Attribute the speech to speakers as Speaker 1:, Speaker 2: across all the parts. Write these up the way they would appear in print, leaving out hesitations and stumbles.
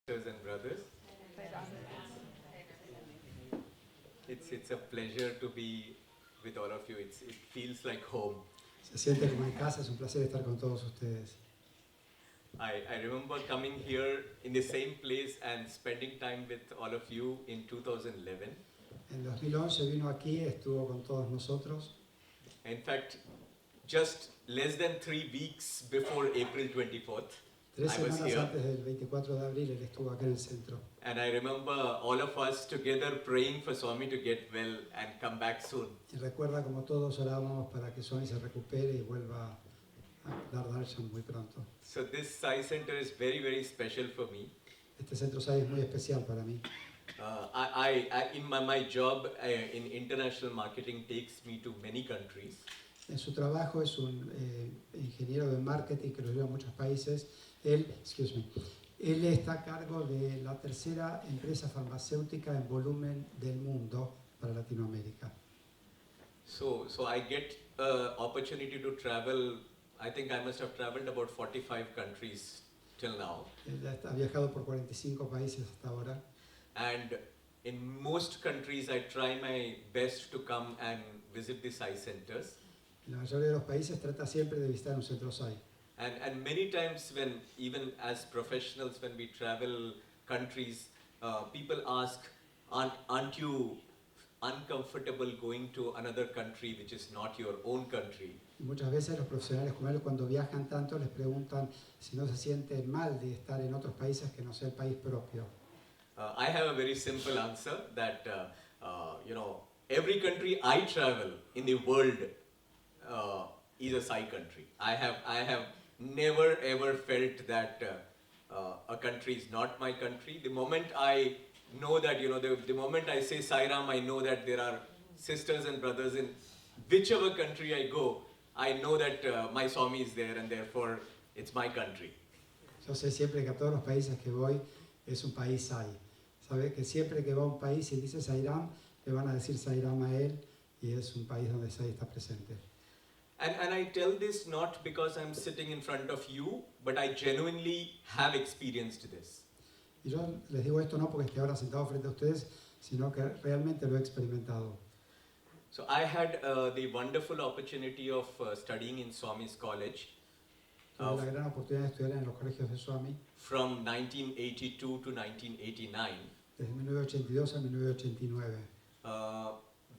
Speaker 1: Sisters and brothers. It's a pleasure to be with all of you. It feels like home.
Speaker 2: Se siente como en casa, es un placer estar con todos ustedes.
Speaker 1: I remember coming here in the same place and spending time with all of you in 2011.
Speaker 2: En 2011 vino aquí, estuvo con todos nosotros.
Speaker 1: In fact, just less than 3 weeks before April 24th,
Speaker 2: 3
Speaker 1: I was
Speaker 2: semanas
Speaker 1: here.
Speaker 2: antes del 24 de abril, él estuvo acá en el centro.
Speaker 1: And I remember all of us together praying for Swami to get well and come back soon.
Speaker 2: Y recuerda como todos orábamos para que Swami se recupere y vuelva a dar darshan muy pronto.
Speaker 1: So this Sai Center is very, very special for me.
Speaker 2: Este centro Sai es muy especial para mí.
Speaker 1: My job in international marketing takes me to many countries.
Speaker 2: En su trabajo es un ingeniero de marketing que lo lleva a muchos países. Él está a cargo de la tercera empresa farmacéutica en volumen del mundo para Latinoamérica.
Speaker 1: So I get opportunity to travel. I think I must have traveled about 45 countries till now.
Speaker 2: Él ha viajado por 45 países hasta ahora.
Speaker 1: And in most countries I try my best to come and visit the Sai centers.
Speaker 2: En la mayoría de los países trata siempre de visitar un centro Sai.
Speaker 1: And many times when, even as professionals, when we travel countries, people ask, aren't you uncomfortable going to another country which is not your own country?
Speaker 2: Y muchas veces los profesionales como él, cuando viajan tanto, les preguntan si no se sienten mal de estar en otros países que no sea el país propio.
Speaker 1: I have a very simple answer that, every country I travel in the world is a Sai country. I have never ever felt that a country is not my country. The moment I know that, the moment I say Sai Ram, I know that there are sisters and brothers in whichever country I go. I know that my Swami is there and therefore it's my country.
Speaker 2: Yo sé siempre que a todos los países que voy es un país Sai. Sabe que siempre que va a un país y dice Sai Ram, le van a decir Sai Ram a él y es un país donde Sai está presente.
Speaker 1: And I tell this not because I'm sitting in front of you, but I genuinely have experienced this.
Speaker 2: Y yo les digo esto no porque esté ahora sentado frente a ustedes, sino que realmente lo he experimentado.
Speaker 1: So I had the wonderful opportunity of studying in Swami's College.
Speaker 2: Tuve la gran oportunidad de estudiar en los colegios de Swami.
Speaker 1: From 1982 to 1989.
Speaker 2: Desde 1982 a 1989.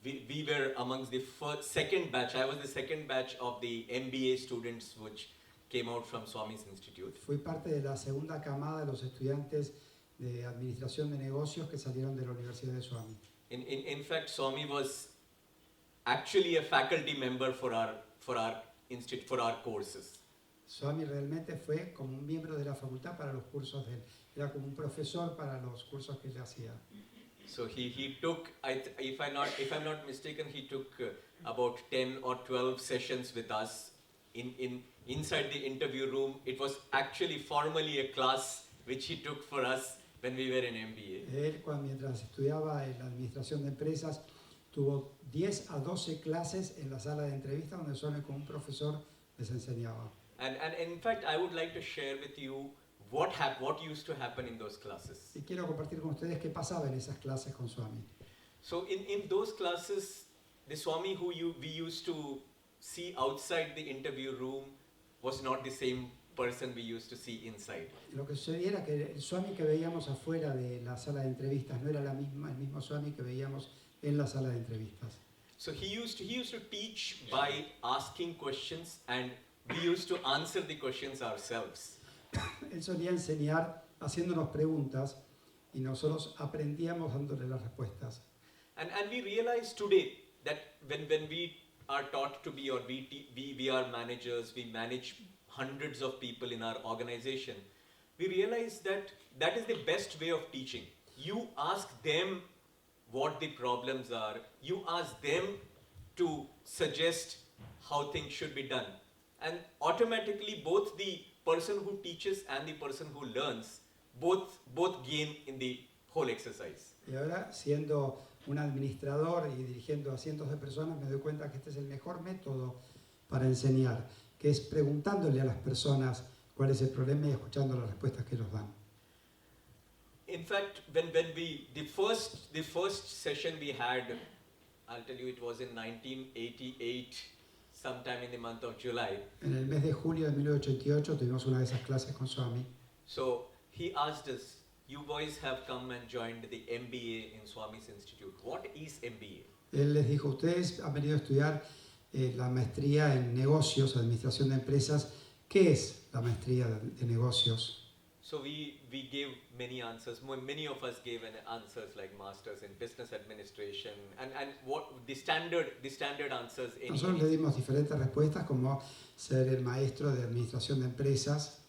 Speaker 1: We were amongst the second batch. I was the second batch of the MBA students which came out from Swami's Institute.
Speaker 2: Fui parte de la segunda camada de los estudiantes de administración de negocios que salieron de la Universidad de Swami.
Speaker 1: In fact, Swami was actually a faculty member for our institute, for our courses.
Speaker 2: Swami realmente fue como un miembro de la facultad para los cursos de él. Era como un profesor para los cursos que él hacía.
Speaker 1: So he took, if I'm not mistaken, he took about 10 or 12 sessions with us inside the interview room. It was actually formally a class which he took for us when we were in MBA.
Speaker 2: Él, mientras estudiaba en la administración de empresas, tuvo 10 a 12 clases en la sala de entrevistas donde Swami como un profesor les enseñaba.
Speaker 1: And in fact, I would like to share with you what used to happen in those classes.
Speaker 2: Y quiero compartir con ustedes qué pasaba en esas clases con Swami.
Speaker 1: So in those classes, the Swami we used to see outside the interview room was not the same person we used to see inside.
Speaker 2: Lo que sucedía era que el Swami que veíamos afuera de la sala de entrevistas no era el mismo Swami que veíamos en la sala de entrevistas.
Speaker 1: So he used to teach by asking questions and we used to answer the questions ourselves.
Speaker 2: Él solía enseñar haciéndonos preguntas y nosotros aprendíamos dándole las respuestas.
Speaker 1: And we realize today that when we are taught to be, or we are managers, we manage hundreds of people in our organization, we realize that is the best way of teaching. You ask them what the problems are, you ask them to suggest how things should be done. And automatically both the person who teaches and the person who learns both gain in the whole exercise.
Speaker 2: Y ahora, siendo un administrador y dirigiendo a cientos de personas, me doy cuenta que este es el mejor método para enseñar, que es preguntándole a las personas cuál es el problema y escuchando las respuestas que ellos dan.
Speaker 1: In fact, when we the first session we had, I'll tell you, it was in 1988, sometime in the month of July.
Speaker 2: En el mes de julio de 1988 tuvimos una de esas clases con Swami.
Speaker 1: So he asked us, you boys have come and joined the MBA in Swami's Institute. What is MBA?
Speaker 2: Él les dijo, ustedes han venido a estudiar la maestría en negocios, administración de empresas. ¿Qué es la maestría de negocios?
Speaker 1: So we gave many answers. Many of us gave answers like masters in business administration and what the standard answers.
Speaker 2: Nosotros le dimos diferentes respuestas como ser el maestro de administración de empresas.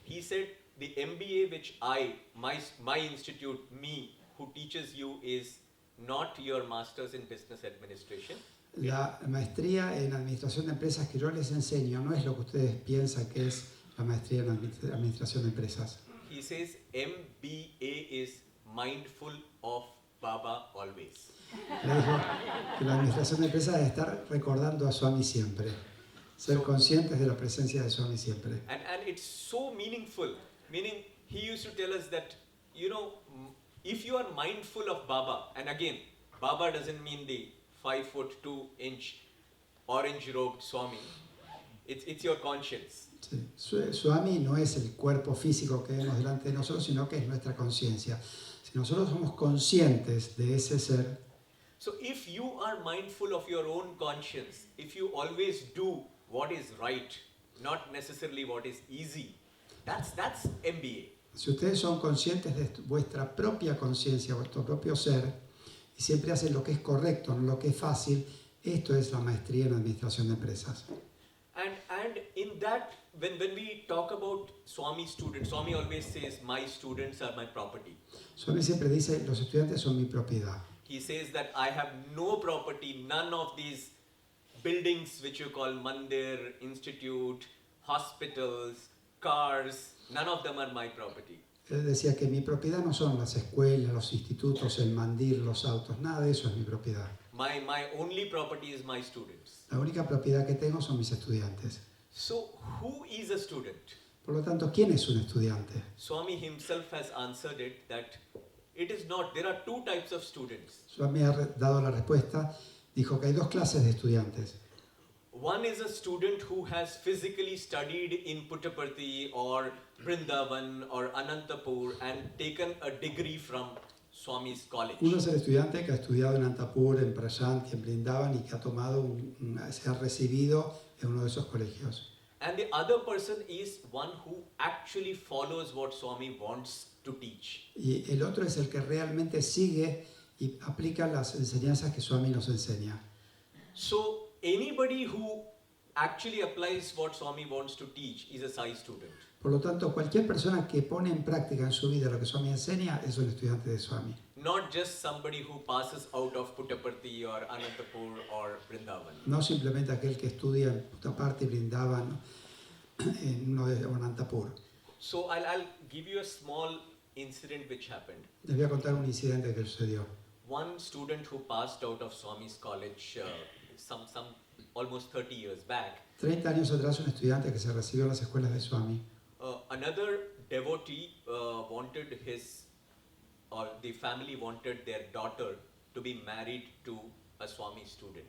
Speaker 1: He said the MBA which my institute, me, who teaches you is not your masters in business administration.
Speaker 2: La maestría en administración de empresas que yo les enseño no es lo que ustedes piensan que es la maestría en administración de empresas.
Speaker 1: He says MBA is mindful of Baba always.
Speaker 2: Le dijo que la administración de empresas es estar recordando a Swami siempre, ser conscientes de la presencia de Swami siempre.
Speaker 1: And it's so meaningful. Meaning, he used to tell us that, you know, if you are mindful of Baba, and again, Baba doesn't mean the 5'2" orange-robed Swami. It's your conscience.
Speaker 2: Sí. Swami no es el cuerpo físico que vemos delante de nosotros, sino que es nuestra conciencia. Si nosotros somos conscientes de ese ser,
Speaker 1: So if you are mindful of your own conscience, if you always do what is right, not necessarily what is easy, that's MBA.
Speaker 2: si ustedes son conscientes de vuestra propia conciencia, vuestro propio ser, y siempre hacen lo que es correcto, no lo que es fácil, esto es la maestría en administración de empresas.
Speaker 1: And in that, when we talk about Swami students, Swami always says, my students are my property.
Speaker 2: Swami siempre dice, los estudiantes son mi propiedad.
Speaker 1: He says that I have no property, none of these buildings which you call mandir, institute, hospitals, cars, none of them are my property.
Speaker 2: Él decía que mi propiedad no son las escuelas, los institutos, el mandir, los autos, nada de eso es mi propiedad.
Speaker 1: My only property is my students.
Speaker 2: La única propiedad que tengo son mis estudiantes.
Speaker 1: So who is a student?
Speaker 2: Por lo tanto, ¿quién es un estudiante?
Speaker 1: Swami himself has answered it that it is not. There are two types of students.
Speaker 2: Swami ha dado la respuesta, dijo que hay dos clases de estudiantes.
Speaker 1: One is a student who has physically studied in Puttaparthi or Vrindavan or Anantapur and taken a degree from Swami's college.
Speaker 2: Uno es el estudiante que ha estudiado en Antapur, en Prayanti, en Vrindavan y que ha tomado se ha recibido en uno de esos colegios.
Speaker 1: And the other person is one who actually follows what Swami wants to teach.
Speaker 2: Y el otro es el que realmente sigue y aplica las enseñanzas que Swami nos enseña.
Speaker 1: So anybody who actually applies what Swami wants to teach is a Sai student.
Speaker 2: Por lo tanto, cualquier persona que pone en práctica en su vida lo que Swami enseña es un estudiante de Swami.
Speaker 1: Not just somebody who passes out of Puttaparthi or Anantapur or Vrindavan.
Speaker 2: No simplemente aquel que estudia en Puttaparthi, Vrindavan, en uno de Anantapur.
Speaker 1: So I'll give you a small incident which happened.
Speaker 2: Les voy a contar un incidente que sucedió.
Speaker 1: One student who passed out of Swami's college some almost 30 years back.
Speaker 2: 30 años atrás, un estudiante que se recibió en las escuelas de Swami.
Speaker 1: Another devotee wanted the family wanted their daughter to be married to a Swami student.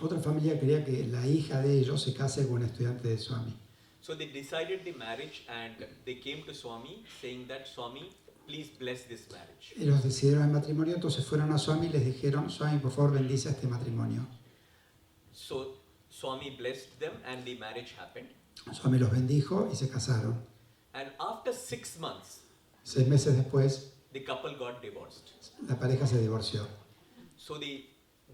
Speaker 2: Otra familia quería que la hija de ellos se case con un estudiante de Swami.
Speaker 1: So they decided the marriage and they came to Swami saying that Swami, please bless this marriage.
Speaker 2: Ellos decidieron el matrimonio, entonces fueron a Swami y les dijeron, Swami, por favor, bendice este matrimonio.
Speaker 1: So Swami blessed them and the marriage happened.
Speaker 2: Swami los bendijo y se casaron.
Speaker 1: And after 6 months,
Speaker 2: 6 meses después,
Speaker 1: the couple got divorced.
Speaker 2: la pareja se divorció.
Speaker 1: So the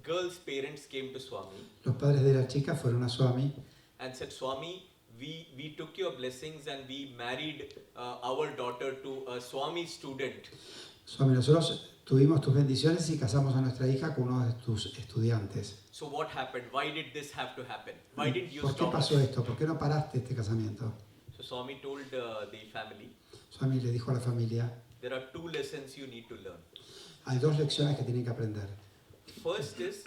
Speaker 1: girl's parents came to Swami
Speaker 2: Los padres de la chica fueron a Swami
Speaker 1: and said, Swami, we took your blessings and we married our daughter to a Swami student.
Speaker 2: Swami, nosotros tuvimos tus bendiciones y casamos a nuestra hija con uno de tus estudiantes.
Speaker 1: So what happened? Why did this have to happen? Why didn't you
Speaker 2: ¿Por qué
Speaker 1: stop
Speaker 2: pasó
Speaker 1: it?
Speaker 2: esto? ¿Por qué no paraste este casamiento?
Speaker 1: So Swami told the family,
Speaker 2: Swami le dijo a la familia,
Speaker 1: there are 2 lessons you need to learn.
Speaker 2: hay 2 lecciones que tienen que aprender.
Speaker 1: First is,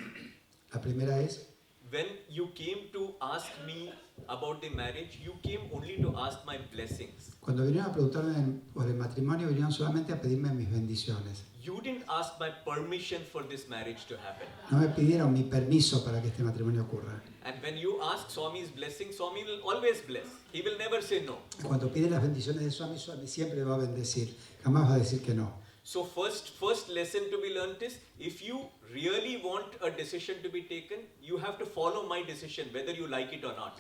Speaker 2: La primera es,
Speaker 1: when you came to ask me about the marriage, you came only to ask my blessings.
Speaker 2: Cuando vinieron a preguntarme por el matrimonio, vinieron solamente a pedirme mis bendiciones.
Speaker 1: You didn't ask my permission for this marriage to happen.
Speaker 2: No me pidieron mi permiso para que este matrimonio ocurra.
Speaker 1: And when you ask Swami's blessing, Swami will always bless. He will never say no.
Speaker 2: Cuando pide las bendiciones de Swami, Swami siempre va a bendecir. Jamás va a decir que no.
Speaker 1: So first lesson to be learnt is, if you really want a decision to be taken, you have to follow my decision, whether you like it or not.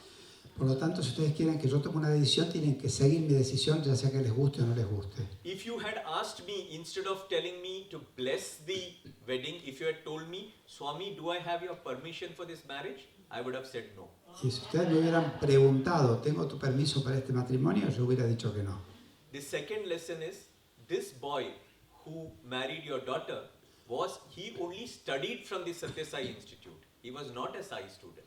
Speaker 2: Por lo tanto, si ustedes quieren que yo tome una decisión, tienen que seguir mi decisión, ya sea que les guste o no les guste.
Speaker 1: If you had asked me, instead of telling me to bless the wedding, if you had told me, Swami, do I have your permission for this marriage? I would have said no.
Speaker 2: Y si ustedes me hubieran preguntado, ¿tengo tu permiso para este matrimonio?, yo hubiera dicho que no.
Speaker 1: The second lesson is, this boy who married your daughter, he only studied from the Sathya Sai Institute. He was not a Sai student.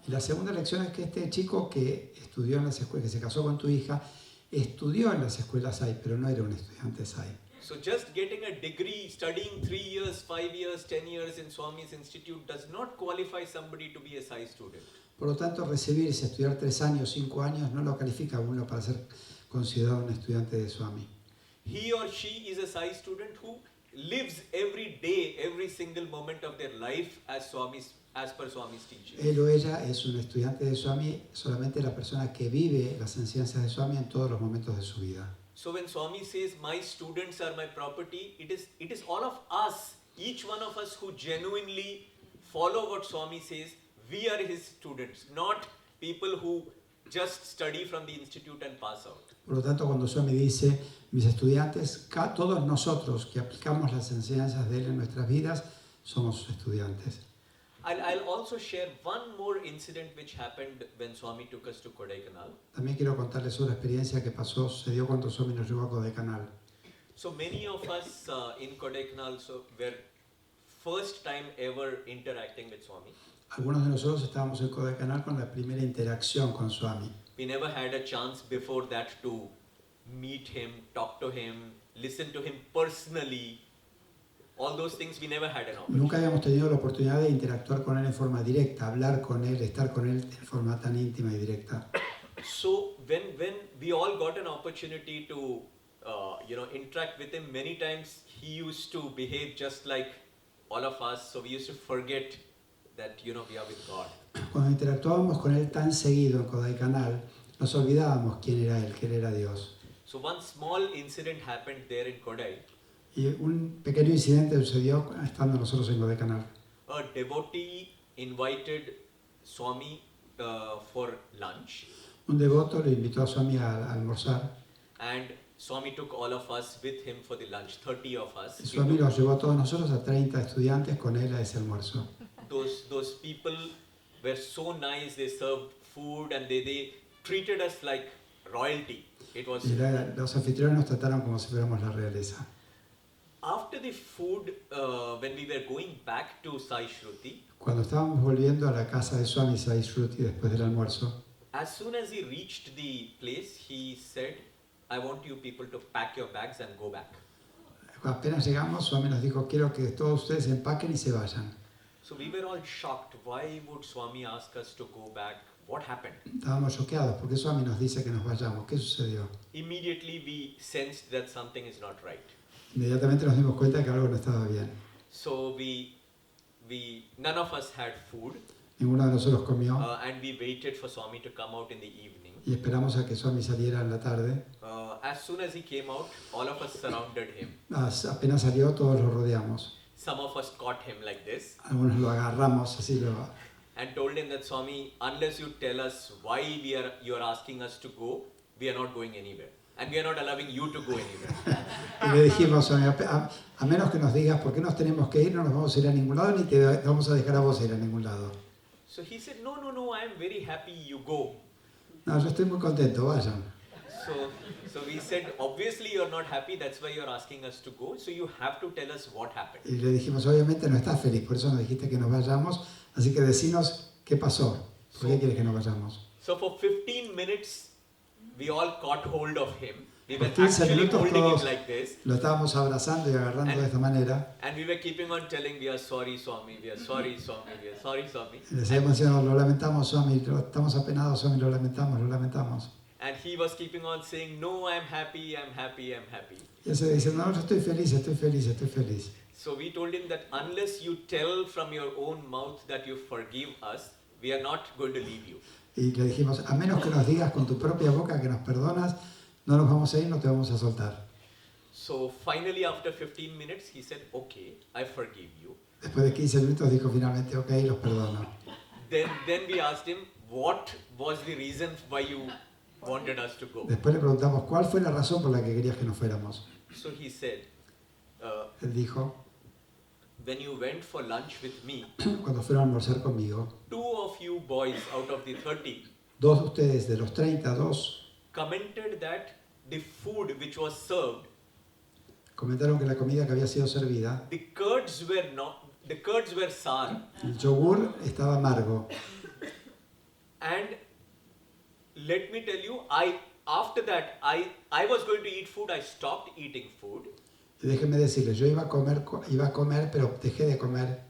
Speaker 2: Y la segunda lección es que este chico que estudió en las escuelas, que se casó con tu hija, estudió en las escuelas Sai, pero no era un estudiante Sai.
Speaker 1: So just getting a degree, studying 3 years, 5 years, 10 years in Swami's Institute does not qualify somebody to be a Sai student.
Speaker 2: Por lo tanto, recibirse, estudiar 3 años, 5 años, no lo califica a uno para ser considerado un estudiante de Swami.
Speaker 1: He or she is a Sai student who lives every day, every single moment of their life as per Swami's teaching.
Speaker 2: Él o ella es un estudiante de Swami, solamente la persona que vive las enseñanzas de Swami en todos los momentos de su vida.
Speaker 1: So when Swami says, my students are my property, it is all of us, each one of us who genuinely follow what Swami says, we are his students, not people who just study from the institute and pass out.
Speaker 2: Por lo tanto, cuando Swami dice, mis estudiantes, todos nosotros que aplicamos las enseñanzas de él en nuestras vidas, somos sus estudiantes.
Speaker 1: I'll also share one more incident which happened when Swami took us to Kodaikanal.
Speaker 2: También quiero contarles una experiencia que sucedió cuando Swami nos llevó a Kodaikanal.
Speaker 1: So many of us in Kodaikanal were first time ever interacting with Swami.
Speaker 2: Algunos de nosotros estábamos en Kodaikanal con la primera interacción con Swami.
Speaker 1: We never had a chance before that to meet him, talk to him, listen to him personally. All those things we never had an opportunity.
Speaker 2: Nunca habíamos tenido la oportunidad de interactuar con él en forma directa, hablar con él, estar con él en forma tan íntima y directa.
Speaker 1: So when we all got an opportunity to interact with him, many times he used to behave just like all of us. So we used to forget that we are with God.
Speaker 2: Cuando interactuábamos con él tan seguido en Kodaikanal, nos olvidábamos quién era él, que él era Dios.
Speaker 1: So one small incident happened there in Kodai.
Speaker 2: Y un pequeño incidente sucedió estando nosotros en Kodaikanal.
Speaker 1: A devotee invited Swami for lunch.
Speaker 2: Un devoto le invitó a Swami a almorzar.
Speaker 1: And Swami took all of us with him for the lunch, 30 of us.
Speaker 2: Y Swami los llevó a todos nosotros, a 30 estudiantes, con él a ese almuerzo.
Speaker 1: Those people were so nice. They served food and they treated us like royalty. It was.
Speaker 2: Y los anfitriones nos trataron como si fuéramos la realeza.
Speaker 1: After the food, when we were going back to Sai Shruti,
Speaker 2: Cuando estábamos volviendo a la casa de Swami Sai Shruti después del almuerzo,
Speaker 1: as soon as he reached the place, he said, I want you people to pack your bags and go back.
Speaker 2: apenas llegamos, Swami nos dijo, quiero que todos ustedes empaquen y se vayan.
Speaker 1: So we were all shocked. Why would Swami ask us to go back? What happened?
Speaker 2: Estábamos choqueados porque Swami nos dice que nos vayamos. ¿Qué sucedió?
Speaker 1: Immediately we sensed that something is not right.
Speaker 2: Inmediatamente nos dimos cuenta que algo no estaba bien.
Speaker 1: So none of us had food,
Speaker 2: Ninguno de nosotros comió
Speaker 1: and we waited for Swami to come out in the evening.
Speaker 2: y esperamos a que Swami saliera en la tarde.
Speaker 1: As soon as he came out, all of us surrounded him.
Speaker 2: Apenas salió, todos lo rodeamos.
Speaker 1: Some of us caught him like this
Speaker 2: Algunos lo agarramos así,
Speaker 1: and told him that, Swami, unless you tell us why you are asking us to go, we are not going anywhere. And we are not allowing you to go anywhere.
Speaker 2: y le dijimos, Swami, a menos que nos digas por qué nos tenemos que ir, no nos vamos a ir a ningún lado ni te vamos a dejar a vos ir a ningún lado.
Speaker 1: So he said, no, I am very happy you go.
Speaker 2: No, yo estoy muy contento, vayan.
Speaker 1: So we said, obviously you're not happy, that's why you're asking us to go, so you have to tell us what happened.
Speaker 2: Y le dijimos, obviamente no estás feliz, por eso nos dijiste que nos vayamos, así que decinos qué pasó, por qué quieres que nos vayamos.
Speaker 1: So for 15 minutes, we all caught hold of him. We
Speaker 2: Por
Speaker 1: were
Speaker 2: 15
Speaker 1: actually
Speaker 2: minutos
Speaker 1: holding him
Speaker 2: todos
Speaker 1: like this.
Speaker 2: lo estábamos abrazando y agarrando de esta manera.
Speaker 1: And we were keeping on telling, we are sorry, Swami, we are sorry, Swami, we are sorry, Swami.
Speaker 2: Y le seguimos diciendo, lo lamentamos, Swami, estamos apenados, Swami, lo lamentamos, lo lamentamos.
Speaker 1: And he was keeping on saying, no, I'm happy, I'm happy, I'm happy.
Speaker 2: Y él se dice, no, yo estoy feliz, estoy feliz, estoy feliz.
Speaker 1: So we told him that unless you tell from your own mouth that you forgive us, we are not going to leave you.
Speaker 2: Y le dijimos, a menos que nos digas con tu propia boca que nos perdonas, no nos vamos a ir, no te vamos a soltar.
Speaker 1: So finally, after 15 minutes, he said, okay, I forgive you.
Speaker 2: Después de 15 minutos dijo finalmente, ok, los perdono.
Speaker 1: Then we asked him, what was the reason why you wanted us to go?
Speaker 2: Después le preguntamos, ¿cuál fue la razón por la que querías que nos fuéramos?
Speaker 1: So he said,
Speaker 2: Él dijo,
Speaker 1: when you went for lunch with me,
Speaker 2: cuando fueron a almorzar conmigo,
Speaker 1: 2 of you boys out of the 30
Speaker 2: dos de ustedes de los 32
Speaker 1: commented that the food which was served,
Speaker 2: comentaron que la comida que había sido servida,
Speaker 1: the curds were sour.
Speaker 2: el yogur estaba amargo.
Speaker 1: And let me tell you, after that I was going to eat food, I stopped eating food.
Speaker 2: Y déjenme decirles, yo iba a comer, pero dejé de comer.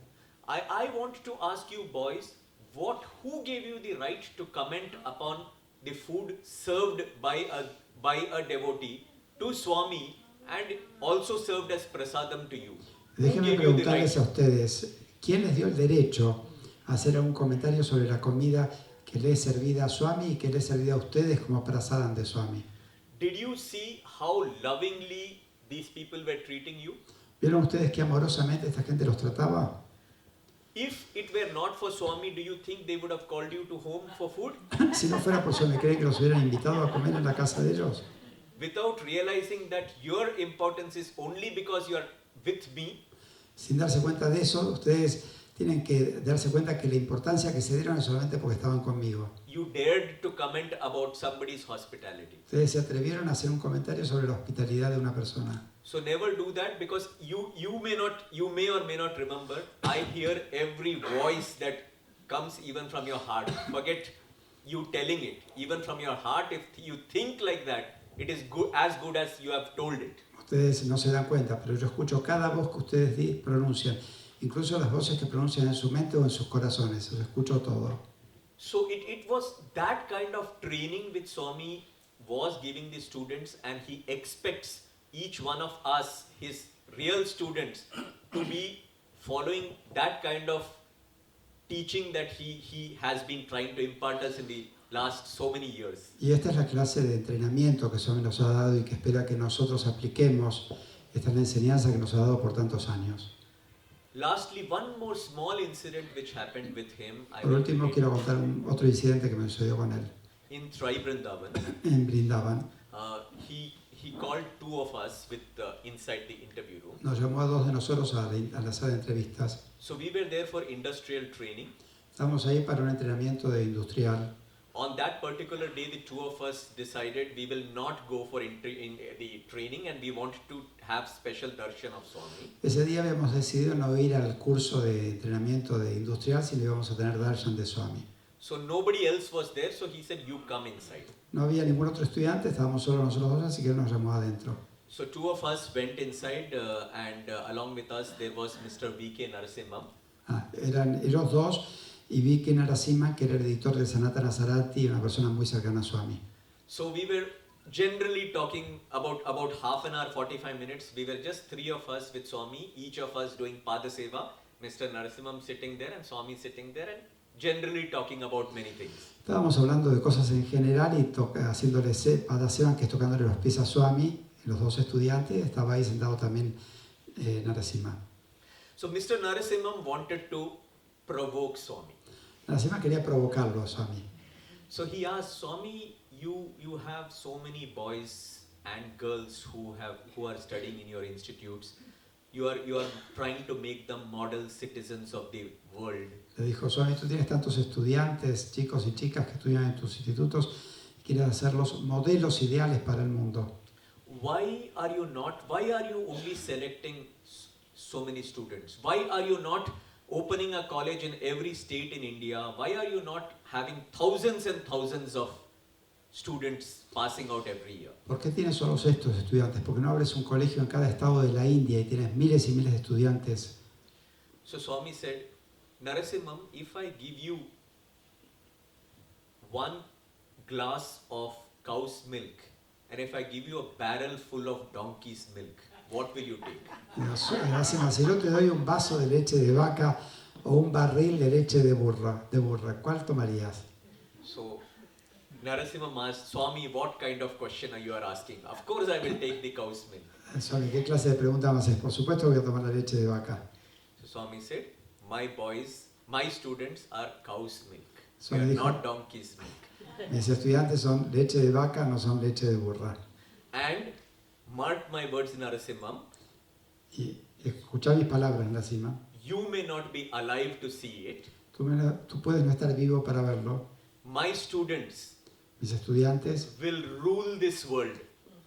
Speaker 1: I want to ask you boys, who gave you the right to comment upon the food served by a devotee to Swami and also served as prasadam to you? Who
Speaker 2: Déjenme
Speaker 1: gave you the right?
Speaker 2: preguntarles a ustedes, ¿quién les dio el derecho a hacer un comentario sobre la comida que le es servida a Swami y que le es servida a ustedes como prasadam de Swami?
Speaker 1: Did you see how lovingly these people were treating you?
Speaker 2: ¿Vieron ustedes qué amorosamente esta gente los trataba?
Speaker 1: If it were not for Swami, do you think they would have called you to home for food?
Speaker 2: Si no fuera por Swami, ¿creen que los hubieran invitado a comer en la casa de ellos?
Speaker 1: Without realizing that your importance is only because you are with me,
Speaker 2: Sin darse cuenta de eso, ustedes tienen que darse cuenta que la importancia que se dieron es solamente porque estaban conmigo.
Speaker 1: you dared to comment about somebody's hospitality.
Speaker 2: Ustedes se atrevieron a hacer un comentario sobre la hospitalidad de una persona.
Speaker 1: So never do that, because you may or may not remember. I hear every voice that comes even from your heart. Forget you telling it. Even from your heart, if you think like that, it is as good as you have told it.
Speaker 2: Ustedes no se dan cuenta, pero yo escucho cada voz que ustedes pronuncian, incluso las voces que pronuncian en su mente o en sus corazones. Los escucho todo.
Speaker 1: So it was that kind of training which Swami was giving the students, and he expects each one of us, his real students, to be following that kind of teaching that he has been trying to impart us in the last so many years.
Speaker 2: Y esta es la clase de entrenamiento que Swami nos ha dado y que espera que nosotros apliquemos. Esta es la enseñanza que nos ha dado por tantos años.
Speaker 1: Lastly, one more small incident which happened with him.
Speaker 2: Por último, quiero contar otro incidente que me sucedió con él.
Speaker 1: In Tribrindavan,
Speaker 2: En Brindavan,
Speaker 1: he called 2 of us inside the interview room.
Speaker 2: nos llamó a dos de nosotros a la sala de entrevistas.
Speaker 1: So we were there for industrial training.
Speaker 2: Estamos ahí para un entrenamiento de industrial.
Speaker 1: On that particular day, the 2 of us decided we will not go for the training, and we want to have special darshan of Swami.
Speaker 2: Ese día habíamos decidido no ir al curso de entrenamiento de industrial, sino íbamos a tener darshan de Swami.
Speaker 1: So nobody else was there, so he said, you come inside.
Speaker 2: No había ningún otro estudiante, estábamos solo nosotros dos, así que él nos llamó adentro.
Speaker 1: So 2 of us went inside, and along with us there was Mr. V.K. Narasimham.
Speaker 2: Eran ellos dos y V.K. Narasimha, que era el editor de Sanatana Sarati, una persona muy cercana a Swami.
Speaker 1: So we were generally talking about half an hour, 45 minutes. We were just 3 of us with Swami, each of us doing Pada Seva, Mr. Narasimham sitting there and Swami sitting there, and generally talking about many things.
Speaker 2: Estábamos hablando de cosas en general y haciéndole Pada Seva, que es tocándole los pies a Swami, los dos estudiantes. Estaba ahí sentado también Narasimha.
Speaker 1: So Mr. Narasimham wanted to provoke Swami.
Speaker 2: Narasimha quería provocarlo a Swami.
Speaker 1: So he asked, Swami, you have so many boys and girls who are studying in your institutes. You are trying to make them model citizens of the world.
Speaker 2: Le dijo, Swami, tú tienes tantos estudiantes, chicos y chicas que estudian en tus institutos y quieres hacerlos modelos ideales para el mundo.
Speaker 1: Why are you only selecting so many students? Why are you not opening a college in every state in India? Why are you not having thousands and thousands of students passing out every year?
Speaker 2: ¿Por qué tienes solo estos estudiantes? ¿Por qué no abres un colegio en cada estado de la India y tienes miles y miles de estudiantes?
Speaker 1: So Swami said, Narasimham, if I give you 1 glass of cow's milk and if I give you a barrel full of donkey's milk, what will you take?
Speaker 2: Si yo te doy un vaso de leche de vaca o un barril de leche de burra, ¿cuál tomarías?
Speaker 1: So Narasimham asked, Swami, what kind of question are you asking? Of course I will take the cow's milk.
Speaker 2: Swami, ¿qué clase de pregunta más es? Por supuesto voy a tomar la leche de vaca.
Speaker 1: So Swami said, my boys, my students are cow's milk.
Speaker 2: So
Speaker 1: They are
Speaker 2: dijo-
Speaker 1: not donkey's milk.
Speaker 2: Mis estudiantes son leche de vaca, no son leche de burra.
Speaker 1: And mark my words, Narasimham,
Speaker 2: Y escuchá mis palabras, Narasimha.
Speaker 1: you may not be alive to see it.
Speaker 2: Tú puedes no estar vivo para verlo.
Speaker 1: My students
Speaker 2: Mis estudiantes
Speaker 1: will rule this world.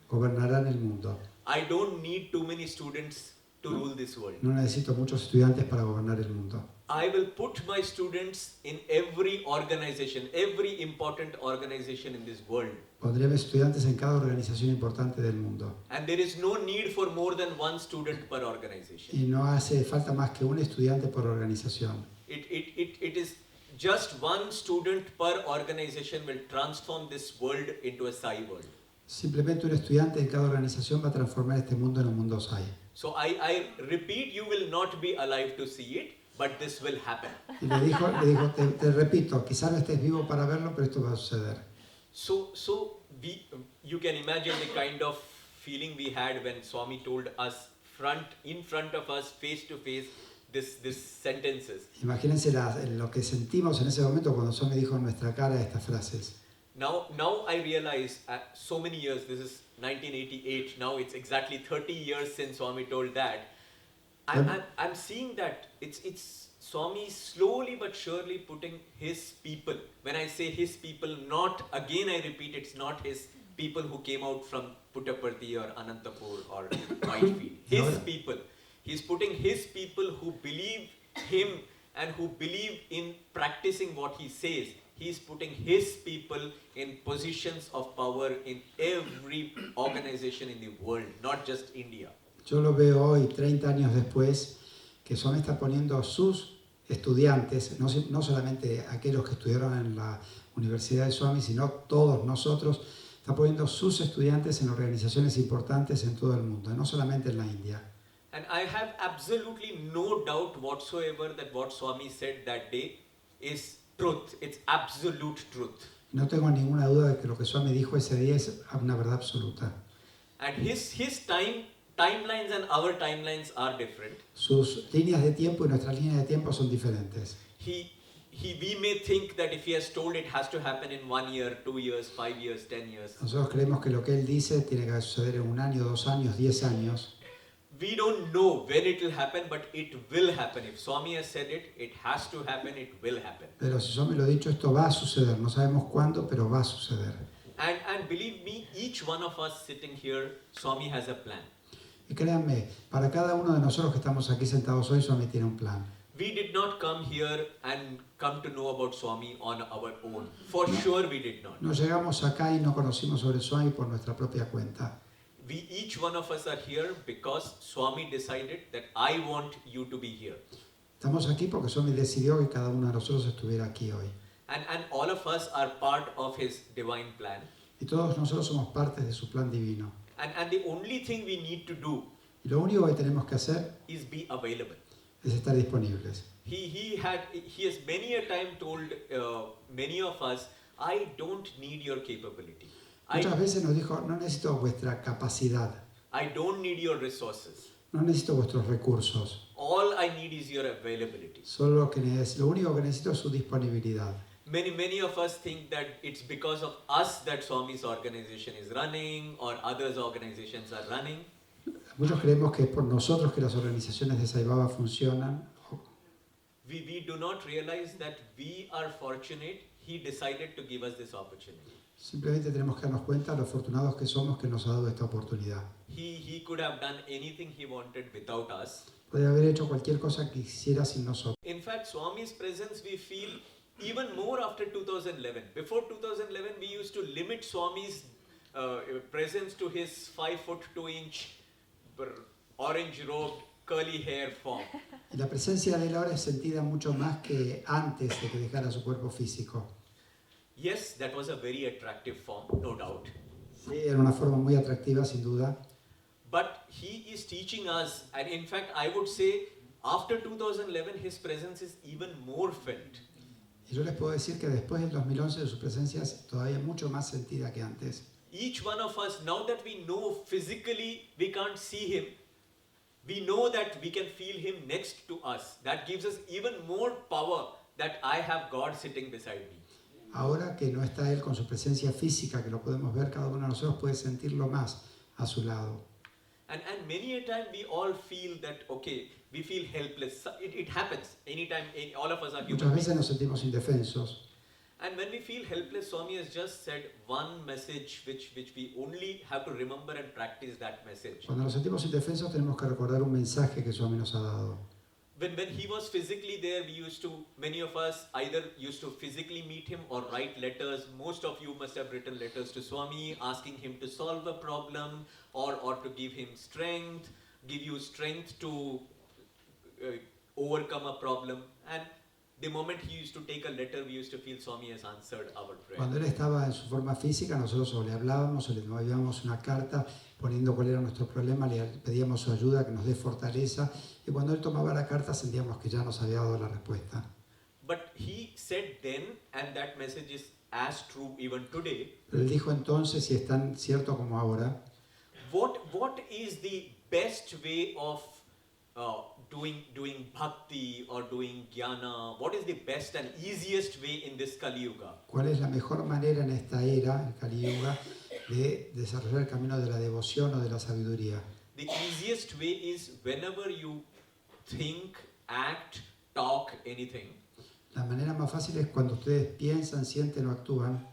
Speaker 2: gobernarán el mundo.
Speaker 1: I don't need too many students to rule this world.
Speaker 2: No necesito muchos estudiantes para gobernar el mundo.
Speaker 1: I will put my students in every organization, every important organization in this world.
Speaker 2: Pondré mis estudiantes en cada organización importante del mundo.
Speaker 1: And there is no need for more than 1 student per organization.
Speaker 2: Y no hace falta más que un estudiante por organización.
Speaker 1: It is just 1 student per organization will transform this world into a Sai world.
Speaker 2: Simplemente un estudiante en cada organización va a transformar este mundo en un mundo Sai.
Speaker 1: So I repeat, you will not be alive to see it, but this will happen.
Speaker 2: Y le dijo te repito, quizás no estés vivo para verlo, pero esto va a suceder.
Speaker 1: So you can imagine the kind of feeling we had when Swami told us in front of us, face to face, this sentences.
Speaker 2: Imagínense lo que sentimos en ese momento cuando Swami dijo en nuestra cara estas frases.
Speaker 1: Now I realize, so many years, this is 1988, now it's exactly 30 years since Swami told that. I'm seeing that it's Swami slowly but surely putting his people. When I say his people, again I repeat, it's not his people who came out from Puttaparthi or Anantapur or Whitefield. His people. He's putting his people who believe him and who believe in practicing what he says. He's putting his people in positions of power in every organization in the world, not just India.
Speaker 2: Yo lo veo hoy, 30 años después, que Swami está poniendo sus estudiantes, no solamente aquellos que estudiaron en la Universidad de Swami, sino todos nosotros, está poniendo sus estudiantes en organizaciones importantes en todo el mundo, no solamente en la India.
Speaker 1: And I have absolutely no doubt whatsoever that what Swami said that day is truth. It's absolute truth.
Speaker 2: No tengo ninguna duda de que lo que Swami dijo ese día es una verdad absoluta.
Speaker 1: And his timelines and our timelines are different.
Speaker 2: Sus líneas de tiempo y nuestras líneas de tiempo son diferentes.
Speaker 1: We may think that if he has told it has to happen in 1 year, 2 years, 5 years, 10 years.
Speaker 2: Nosotros creemos que lo que él dice tiene que suceder en 1 año, 2 años, 10 años.
Speaker 1: We don't know when it will happen, but it will happen. If Swami has said it, it has to happen, it will happen.
Speaker 2: Pero si Swami lo ha dicho, esto va a suceder. No sabemos cuándo, pero va a suceder.
Speaker 1: And believe me, each one of us sitting here, Swami has a plan.
Speaker 2: Y créanme, para cada uno de nosotros que estamos aquí sentados hoy, Swami tiene un plan.
Speaker 1: We did not come here and come to know about Swami on our own. For sure we did not.
Speaker 2: No llegamos acá y no conocimos sobre Swami por nuestra propia cuenta.
Speaker 1: Each one of us are here because Swami decided that I want you to be here.
Speaker 2: Estamos aquí porque Swami decidió que cada uno de nosotros estuviera aquí hoy.
Speaker 1: And all of us are part of his divine plan.
Speaker 2: Y todos nosotros somos partes de su plan divino.
Speaker 1: And the only thing we need to do
Speaker 2: Y lo único que tenemos que hacer
Speaker 1: is be available.
Speaker 2: es estar disponibles.
Speaker 1: He has many a time told many of us, I don't need your capability.
Speaker 2: Muchas veces nos dijo, no necesito vuestra capacidad,
Speaker 1: I don't need your resources.
Speaker 2: no necesito vuestros recursos.
Speaker 1: All I need is your availability.
Speaker 2: Solo lo único que necesito es su disponibilidad.
Speaker 1: Many of us think that it's because of us that Swami's organization is running or others' organizations are running.
Speaker 2: Muchos creemos que es por nosotros que las organizaciones de Sai Baba funcionan.
Speaker 1: We do not realize that we are fortunate. He decided to give us this opportunity.
Speaker 2: Simplemente tenemos que darnos cuenta de lo afortunados que somos que nos ha dado esta oportunidad.
Speaker 1: He could have done anything he wanted without us.
Speaker 2: Podría haber hecho cualquier cosa que quisiera sin nosotros.
Speaker 1: In fact, Swami's presence we feel even more after 2011. Before 2011, we used to limit Swami's presence to his 5'2" orange-robed, curly hair form.
Speaker 2: Y la presencia de él ahora es sentida mucho más que antes de que dejara su cuerpo físico.
Speaker 1: Yes, that was a very attractive form, no doubt.
Speaker 2: Sí, era una forma muy atractiva, sin duda.
Speaker 1: But he is teaching us, and in fact, I would say, after 2011, his presence is even more felt.
Speaker 2: Y yo les puedo decir que después del 2011 su presencia es todavía mucho más sentida que antes.
Speaker 1: Each one of us, now that we know physically we can't see him, we know that we can feel him next to us. That gives us even more power that I have God sitting beside me.
Speaker 2: Ahora que no está él con su presencia física, que lo podemos ver, cada uno de nosotros puede sentirlo más a su lado.
Speaker 1: And many a time we all feel that, okay, we feel helpless. It happens anytime, all of us are human
Speaker 2: Muchas veces
Speaker 1: beings.
Speaker 2: nos sentimos indefensos.
Speaker 1: And when we feel helpless, Swami has just said one message which we only have to remember and practice that message.
Speaker 2: Cuando nos sentimos indefensos tenemos que recordar un mensaje que Swami nos ha dado.
Speaker 1: When he was physically there, many of us either used to physically meet him or write letters. Most of you must have written letters to Swami asking him to solve a problem or to give him strength, give you strength to overcome a problem. And the moment he used to take a letter, we used to feel Swami has answered our prayer.
Speaker 2: Cuando él estaba en su forma física, nosotros o le hablábamos o le enviábamos una carta poniendo cuál era nuestro problema, le pedíamos su ayuda, que nos dé fortaleza, y cuando él tomaba la carta sentíamos que ya nos había dado la respuesta.
Speaker 1: But he said then, and that message is as true even today,
Speaker 2: Pero él dijo entonces, y es tan cierto como ahora,
Speaker 1: what is the best way of doing bhakti or doing jnana? What is the best and easiest way in this Kali Yuga?
Speaker 2: ¿cuál es la mejor manera en esta era, el Kali Yuga, de desarrollar el camino de la devoción o de la sabiduría?
Speaker 1: The easiest way is whenever you think, act, talk, anything,
Speaker 2: La manera más fácil es cuando ustedes piensan, sienten o actúan,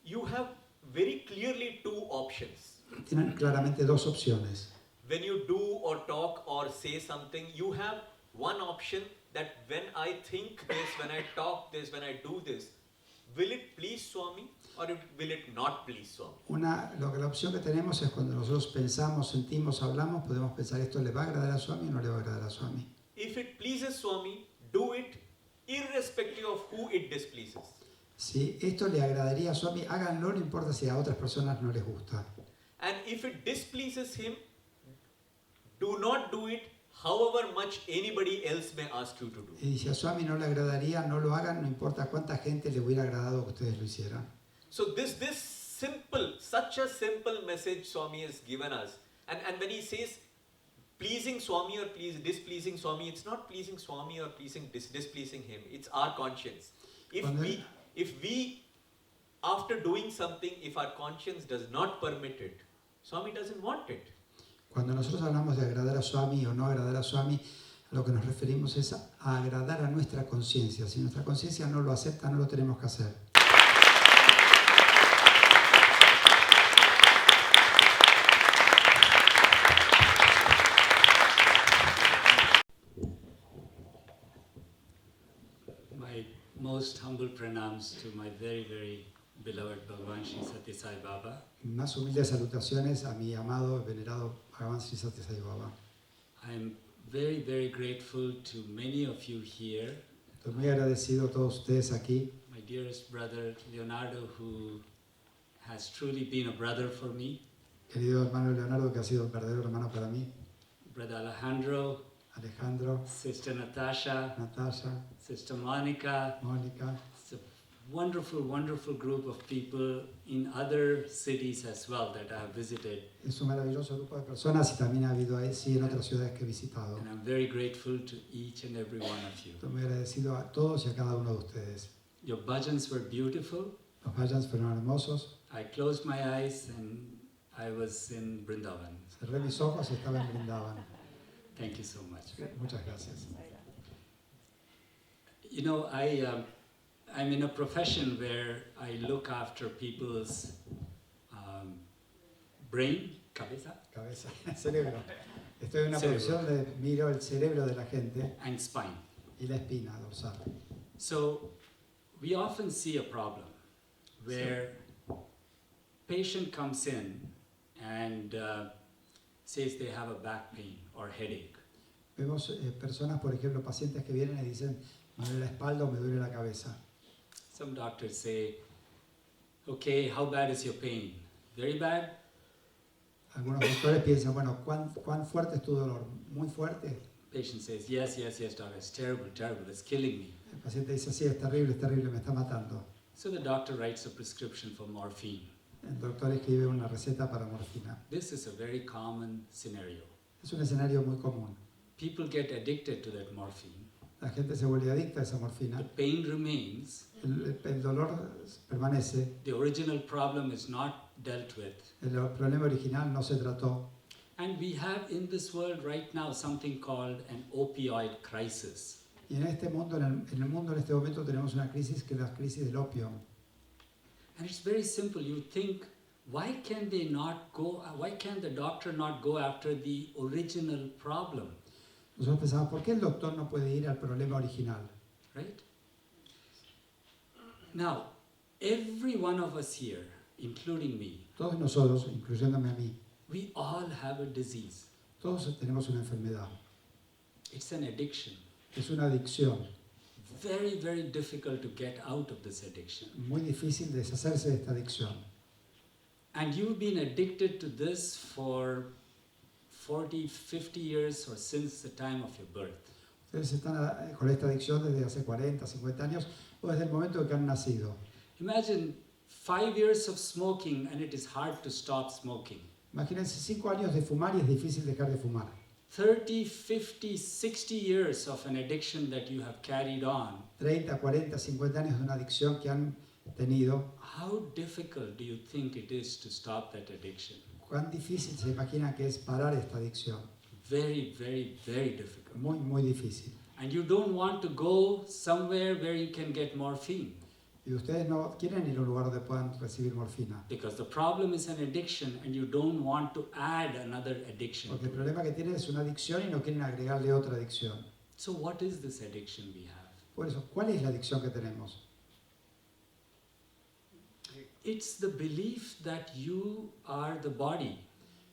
Speaker 1: you have very clearly two options.
Speaker 2: tienen claramente dos opciones.
Speaker 1: When you do or talk or say something, you have one option that when I think this, when I talk this, when I do this, will it please Swami or will it not please Swami?
Speaker 2: La opción que tenemos es cuando nosotros pensamos, sentimos, hablamos, podemos pensar esto le va a agradar a Swami o no le va a agradar a Swami.
Speaker 1: If it pleases Swami, do it irrespective of who it displeases.
Speaker 2: Si esto le agradaría a Swami, háganlo, no importa si a otras personas no les gusta.
Speaker 1: And if it displeases him, do not do it however much anybody else may ask you to do.
Speaker 2: Y si a Swami no le agradaría, no lo hagan, no importa cuánta gente le hubiera agradado que ustedes lo hicieran.
Speaker 1: So this simple, such a simple message Swami has given us. And when he says pleasing Swami or displeasing Swami, it's not pleasing Swami or displeasing him. It's our conscience. If we, after doing something, if our conscience does not permit it, Swami doesn't want it.
Speaker 2: Cuando nosotros hablamos de agradar a Swami o no agradar a Swami, a lo que nos referimos es a agradar a nuestra conciencia. Si nuestra conciencia no lo acepta, no lo tenemos que hacer.
Speaker 3: My most humble pranams to my very, very beloved Bhagavan Sri Sathya Sai Baba.
Speaker 2: Más humildes salutaciones a mi amado, venerado Bhagavan Sri Sathya Sai Baba.
Speaker 3: I'm very, very grateful to many of you here.
Speaker 2: Estoy muy agradecido a todos ustedes aquí.
Speaker 3: My dearest brother Leonardo, who has truly been a brother for me.
Speaker 2: Querido hermano Leonardo, que ha sido un verdadero hermano para mí.
Speaker 3: Brother Alejandro.
Speaker 2: Alejandro.
Speaker 3: Sister Natasha.
Speaker 2: Natasha.
Speaker 3: Sister Monica.
Speaker 2: Mónica.
Speaker 3: It's a wonderful, wonderful group of people in other cities as well that I have visited.
Speaker 2: Es un maravilloso grupo de personas y también ha habido sí en otras ciudades que he visitado.
Speaker 3: And I'm very grateful to each and every one of you.
Speaker 2: Estoy muy agradecido a todos y a cada uno de ustedes.
Speaker 3: Your bhajans were beautiful.
Speaker 2: Los bhajans fueron hermosos.
Speaker 3: I closed my eyes and I was in Vrindavan.
Speaker 2: Cerré mis ojos y estaba en Brindavan.
Speaker 3: Thank you so much.
Speaker 2: Muchas gracias.
Speaker 3: You know, I'm in a profession where I look after people's brain, cabeza,
Speaker 2: Cabeza, cerebro. Estoy en una
Speaker 3: Cerebro.
Speaker 2: profesión de miro el cerebro de la gente
Speaker 3: and spine.
Speaker 2: y la espina dorsal.
Speaker 3: So we often see a problem where patient comes in and says they have a back pain or headache.
Speaker 2: Vemos personas, por ejemplo, pacientes que vienen y dicen, me duele la espalda o me duele la cabeza.
Speaker 3: Some doctors say, okay, how bad is your pain? Very bad?
Speaker 2: Algunos doctores piensan, bueno, ¿cuán fuerte es tu dolor? ¿Muy fuerte?
Speaker 3: Patient says, yes, doctor, it's terrible, it's killing me.
Speaker 2: El paciente dice, sí, es terrible, me está matando.
Speaker 3: So the doctor writes a prescription for morphine.
Speaker 2: El doctor escribe una receta para morfina.
Speaker 3: This is a very common scenario.
Speaker 2: Es un escenario muy común.
Speaker 3: People get addicted to that morphine.
Speaker 2: La gente se vuelve adicta a esa morfina.
Speaker 3: The pain remains.
Speaker 2: El dolor permanece.
Speaker 3: The original problem is not dealt with.
Speaker 2: El problema original no se trató.
Speaker 3: And we have in this world right now something called an opioid crisis.
Speaker 2: Y en este mundo, en el mundo en este momento tenemos una crisis que es la crisis del opio.
Speaker 3: And it's very simple. You think, why can the doctor not go after the original problem?
Speaker 2: Nosotros pensamos, ¿por qué el doctor no puede ir al problema original?
Speaker 3: Right? Now, every one of us here, including me,
Speaker 2: Todos nosotros, incluyéndome a mí,
Speaker 3: we all have a disease.
Speaker 2: todos tenemos una enfermedad.
Speaker 3: It's an addiction.
Speaker 2: Es una adicción.
Speaker 3: Very, very difficult to get out of this addiction.
Speaker 2: Muy difícil deshacerse de esta adicción.
Speaker 3: And you've been addicted to this for 40, 50 years or since the time of your birth.
Speaker 2: Ustedes están con esta adicción desde hace 40, 50 años o desde el momento en que han nacido.
Speaker 3: Imagine 5 years of smoking and it is hard to stop smoking.
Speaker 2: Imagínense 5 años de fumar y es difícil dejar de fumar.
Speaker 3: 30, 50, 60 years of an addiction that you have carried on.
Speaker 2: 30, 40, 50 años de una adicción que han tenido.
Speaker 3: How difficult do you think it is to stop that addiction?
Speaker 2: ¿Cuán difícil se imaginan que es parar esta adicción?
Speaker 3: Very, very, very difficult.
Speaker 2: Muy, muy difícil.
Speaker 3: And you don't want to go somewhere where you can get morphine.
Speaker 2: Y ustedes no quieren ir a un lugar donde puedan recibir morfina.
Speaker 3: Because the problem is an addiction and you don't want to add another addiction.
Speaker 2: Porque el
Speaker 3: to it.
Speaker 2: problema que tienen es una adicción y no quieren agregarle otra adicción.
Speaker 3: So what is this addiction we have?
Speaker 2: Por eso, ¿cuál es la adicción que tenemos?
Speaker 3: It's the belief that you are the body.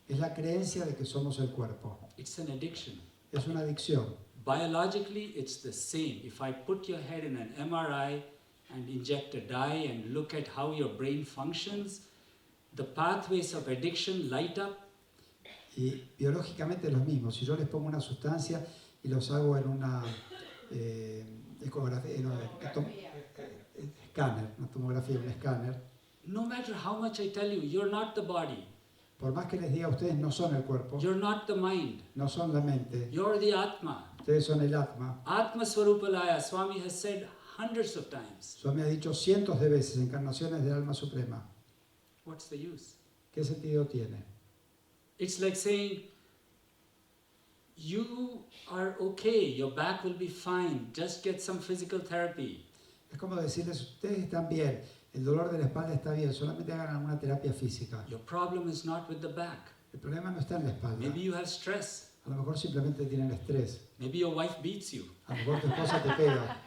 Speaker 2: Es la creencia de que somos el cuerpo.
Speaker 3: It's an addiction.
Speaker 2: Es una adicción.
Speaker 3: Biologically, it's the same. If I put your head in an MRI and inject a dye and look at how your brain functions, the pathways of addiction light up.
Speaker 2: Y biológicamente es lo mismo. Si yo les pongo una sustancia y los hago en una ecografía, escáner, una tomografía, un escáner,
Speaker 3: No matter how much I tell you, you're not the body.
Speaker 2: por más que les diga a ustedes, no son el cuerpo,
Speaker 3: You're not the mind.
Speaker 2: no son la mente,
Speaker 3: You're the Atma.
Speaker 2: ustedes son el atma.
Speaker 3: Atma Swarupalaya, Swami has said hundreds of times.
Speaker 2: Swami ha dicho cientos de veces, encarnaciones del alma suprema.
Speaker 3: What's the use?
Speaker 2: ¿Qué sentido tiene?
Speaker 3: It's like saying, you are okay, your back will be fine, just get some physical therapy.
Speaker 2: Es como decirles, ustedes están bien, el dolor de la espalda está bien, solamente hagan alguna terapia física.
Speaker 3: Your problem is not with the back.
Speaker 2: El problema no está en la espalda.
Speaker 3: Maybe you have stress.
Speaker 2: A lo mejor simplemente tienen estrés.
Speaker 3: Maybe your wife beats you.
Speaker 2: A lo mejor tu esposa te pega.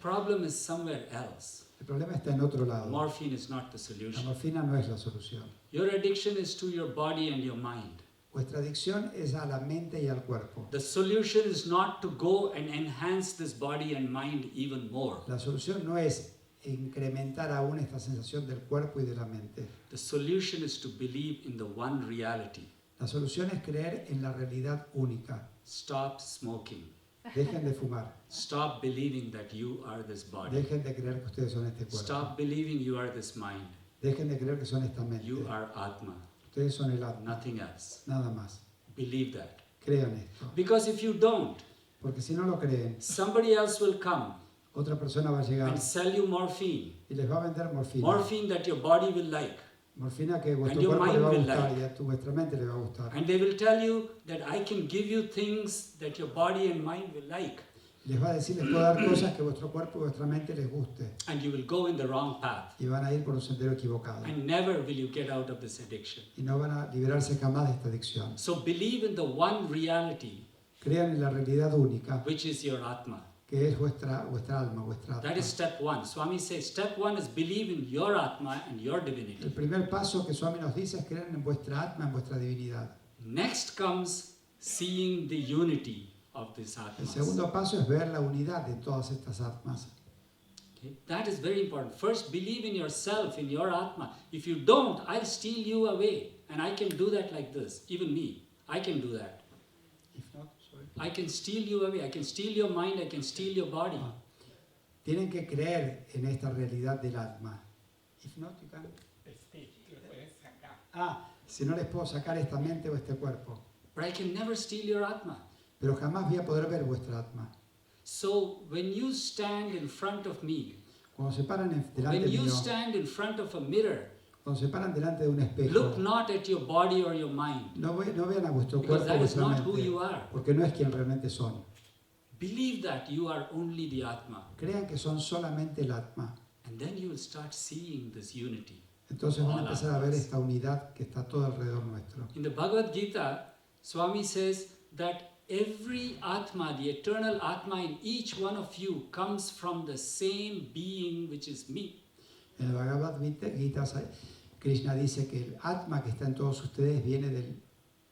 Speaker 3: Problem is somewhere else.
Speaker 2: El problema está en otro lado.
Speaker 3: Morphine is not the
Speaker 2: La
Speaker 3: solution.
Speaker 2: morfina no es la solución.
Speaker 3: Your addiction is to your body and your mind.
Speaker 2: Vuestra adicción es a la mente y al cuerpo.
Speaker 3: The solution is not to go and enhance this body and mind even more.
Speaker 2: La solución no es incrementar aún esta sensación del cuerpo y de la mente.
Speaker 3: The solution is to believe in the one reality.
Speaker 2: La solución es creer en la realidad única.
Speaker 3: Stop smoking.
Speaker 2: Dejen de fumar.
Speaker 3: Stop believing that you are this body.
Speaker 2: Dejen de creer que ustedes son este cuerpo.
Speaker 3: Stop believing you are this mind.
Speaker 2: Dejen de creer que son esta mente.
Speaker 3: You are Atma,
Speaker 2: Ustedes son el atma.
Speaker 3: nothing else.
Speaker 2: Nada más.
Speaker 3: Believe that.
Speaker 2: Crean esto.
Speaker 3: Because if you don't,
Speaker 2: Porque si no lo creen,
Speaker 3: somebody else will come
Speaker 2: otra persona va a llegar
Speaker 3: and sell you morphine.
Speaker 2: y les va a vender morfina.
Speaker 3: Morphine that your body will like.
Speaker 2: Morfina que vuestro
Speaker 3: And your
Speaker 2: cuerpo le va a
Speaker 3: mind will
Speaker 2: gustar
Speaker 3: like.
Speaker 2: y a vuestra mente le va a gustar.
Speaker 3: And they will tell you that I can give you things that your body and mind will like.
Speaker 2: Les va a decir, les puedo dar cosas que vuestro cuerpo y vuestra mente les guste.
Speaker 3: And you will go in the wrong path.
Speaker 2: Y van a ir por un sendero equivocado.
Speaker 3: And never will you get out of this addiction.
Speaker 2: Y no van a liberarse jamás de esta adicción.
Speaker 3: So believe in the one reality,
Speaker 2: Crean en la realidad única,
Speaker 3: which is your Atma.
Speaker 2: que que es vuestra alma, vuestra
Speaker 3: That
Speaker 2: atma.
Speaker 3: is step one. Swami says step one is believe in your Atma and your
Speaker 2: El
Speaker 3: divinity.
Speaker 2: primer paso que Swami nos dice es creer en vuestra atma, en vuestra divinidad.
Speaker 3: Next comes seeing the unity of these
Speaker 2: El
Speaker 3: Atmas.
Speaker 2: segundo paso es ver la unidad de todas estas atmas.
Speaker 3: Okay? That is very important. First, believe in yourself, in your Atma. If you don't, I'll steal you away. And I can do that like this. Even me, I can do that.
Speaker 2: If not, sorry.
Speaker 3: I can steal you away. I can steal your mind. I can steal your body.
Speaker 2: Tienen que creer en esta realidad del alma. If not, you can. Si no les puedo sacar esta mente o este cuerpo.
Speaker 3: But I can never steal your Atma.
Speaker 2: Pero jamás voy a poder ver vuestra atma.
Speaker 3: So when you stand in front of me,
Speaker 2: Cuando se paran delante
Speaker 3: when you
Speaker 2: mío,
Speaker 3: stand in front of a mirror,
Speaker 2: cuando se paran delante de un espejo,
Speaker 3: look not at your body or your mind,
Speaker 2: no vean a vuestro
Speaker 3: because
Speaker 2: cuerpo o
Speaker 3: that is
Speaker 2: vuestra
Speaker 3: not who
Speaker 2: mente,
Speaker 3: you are.
Speaker 2: porque no es quien realmente son.
Speaker 3: Believe that you are only the Atma,
Speaker 2: Crean que son solamente el atma.
Speaker 3: and then you will start seeing this unity.
Speaker 2: Entonces van a
Speaker 3: All
Speaker 2: empezar a ver
Speaker 3: atmas.
Speaker 2: esta unidad que está todo alrededor nuestro.
Speaker 3: In the Bhagavad Gita, Swami says that every Atma, the eternal Atma in each one of you, comes from the same being which is me.
Speaker 2: En el Bhagavad Gita, Krishna dice que el atma que está en todos ustedes viene del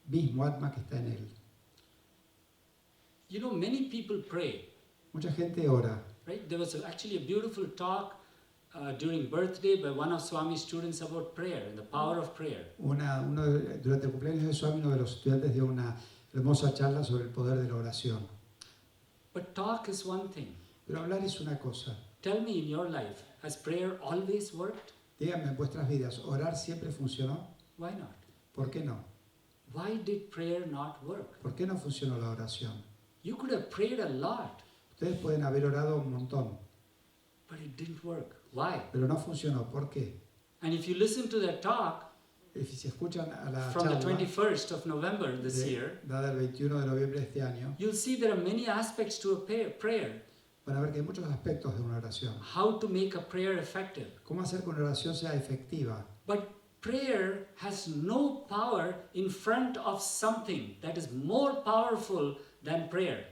Speaker 2: mismo atma que está en él.
Speaker 3: You know, many people pray,
Speaker 2: Mucha gente ora.
Speaker 3: right? There was actually a beautiful talk during birthday by one of Swami's students about prayer and the power of prayer.
Speaker 2: Durante el cumpleaños de Swami, uno de los estudiantes dio una hermosa charla sobre el poder de la oración.
Speaker 3: But talk is one thing.
Speaker 2: Pero hablar es una cosa.
Speaker 3: Tell me in your life, has prayer always worked?
Speaker 2: Díganme en vuestras vidas, ¿orar siempre funcionó?
Speaker 3: Why not?
Speaker 2: ¿Por qué no?
Speaker 3: Why did prayer not work?
Speaker 2: ¿Por qué no funcionó la oración?
Speaker 3: You could have prayed a lot,
Speaker 2: Ustedes pueden haber orado un montón,
Speaker 3: but it didn't work. Why?
Speaker 2: pero no funcionó. ¿Por qué?
Speaker 3: And if you listen to that talk
Speaker 2: Y si escuchan a la
Speaker 3: from the
Speaker 2: charla
Speaker 3: 21st of November this year,
Speaker 2: dada el 21 de noviembre de este año,
Speaker 3: you'll see there are many aspects to a prayer.
Speaker 2: van a ver que hay muchos aspectos de una oración.
Speaker 3: How to make a prayer effective.
Speaker 2: ¿Cómo hacer que una oración sea efectiva?
Speaker 3: But prayer has no power in front of something that is more powerful than prayer.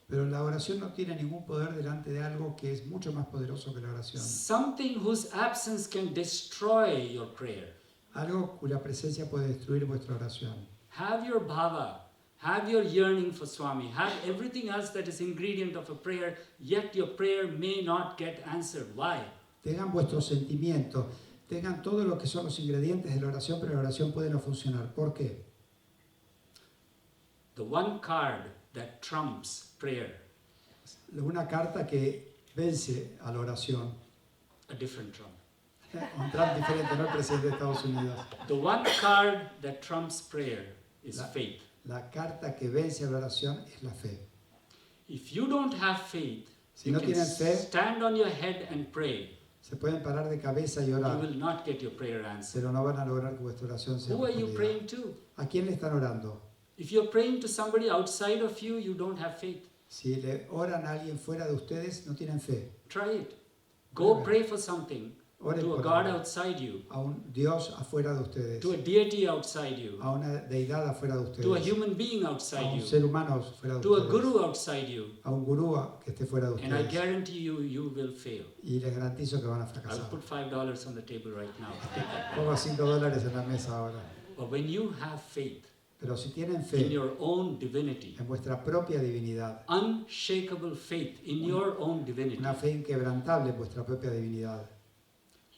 Speaker 2: Pero la oración no tiene ningún poder delante de algo que es mucho más poderoso que la oración.
Speaker 3: Something whose absence can destroy your prayer.
Speaker 2: Algo cuya presencia puede destruir vuestra oración.
Speaker 3: Have your bhava, have your yearning for Swami, have everything else that is ingredient of a prayer, yet your prayer may not get answered. Why?
Speaker 2: Tengan vuestros sentimientos, tengan todo lo que son los ingredientes de la oración, pero la oración puede no funcionar. ¿Por qué?
Speaker 3: The one card that trumps prayer,
Speaker 2: Una carta que vence a la oración.
Speaker 3: a different trump.
Speaker 2: Un Trump diferente, no el presidente de Estados Unidos.
Speaker 3: The one card that trumps prayer is faith.
Speaker 2: La carta que vence a la oración es la fe.
Speaker 3: If you don't have faith,
Speaker 2: Si
Speaker 3: you
Speaker 2: no
Speaker 3: can
Speaker 2: tienen fe,
Speaker 3: stand on your head and pray.
Speaker 2: se pueden parar de cabeza y
Speaker 3: You
Speaker 2: orar,
Speaker 3: will not get your prayer answered.
Speaker 2: pero no van a lograr que vuestra oración sea
Speaker 3: Who are you
Speaker 2: respondida.
Speaker 3: praying to?
Speaker 2: ¿A quién le están orando?
Speaker 3: If you're praying to somebody outside of you, you don't have faith.
Speaker 2: Si le oran a alguien fuera de ustedes, no tienen fe.
Speaker 3: Try it. Go pray for something,
Speaker 2: Oren
Speaker 3: to a
Speaker 2: por
Speaker 3: God
Speaker 2: algo,
Speaker 3: outside you,
Speaker 2: a un Dios afuera de ustedes,
Speaker 3: to a deity outside you,
Speaker 2: a una deidad afuera de
Speaker 3: to a
Speaker 2: ustedes,
Speaker 3: human being
Speaker 2: a
Speaker 3: outside
Speaker 2: un
Speaker 3: you,
Speaker 2: ser humano fuera de
Speaker 3: to a
Speaker 2: ustedes,
Speaker 3: guru outside you,
Speaker 2: a un gurú que esté fuera de
Speaker 3: and I
Speaker 2: ustedes.
Speaker 3: guarantee you, you will fail.
Speaker 2: Y les garantizo que van a
Speaker 3: I'll
Speaker 2: fracasar.
Speaker 3: put $5 on the table right now. Take that.
Speaker 2: Pongo $5 en la mesa ahora.
Speaker 3: But when you have faith
Speaker 2: Pero si tienen
Speaker 3: in
Speaker 2: fe
Speaker 3: your own divinity,
Speaker 2: en vuestra propia divinidad,
Speaker 3: unshakable faith in your own divinity,
Speaker 2: una fe inquebrantable en vuestra propia divinidad,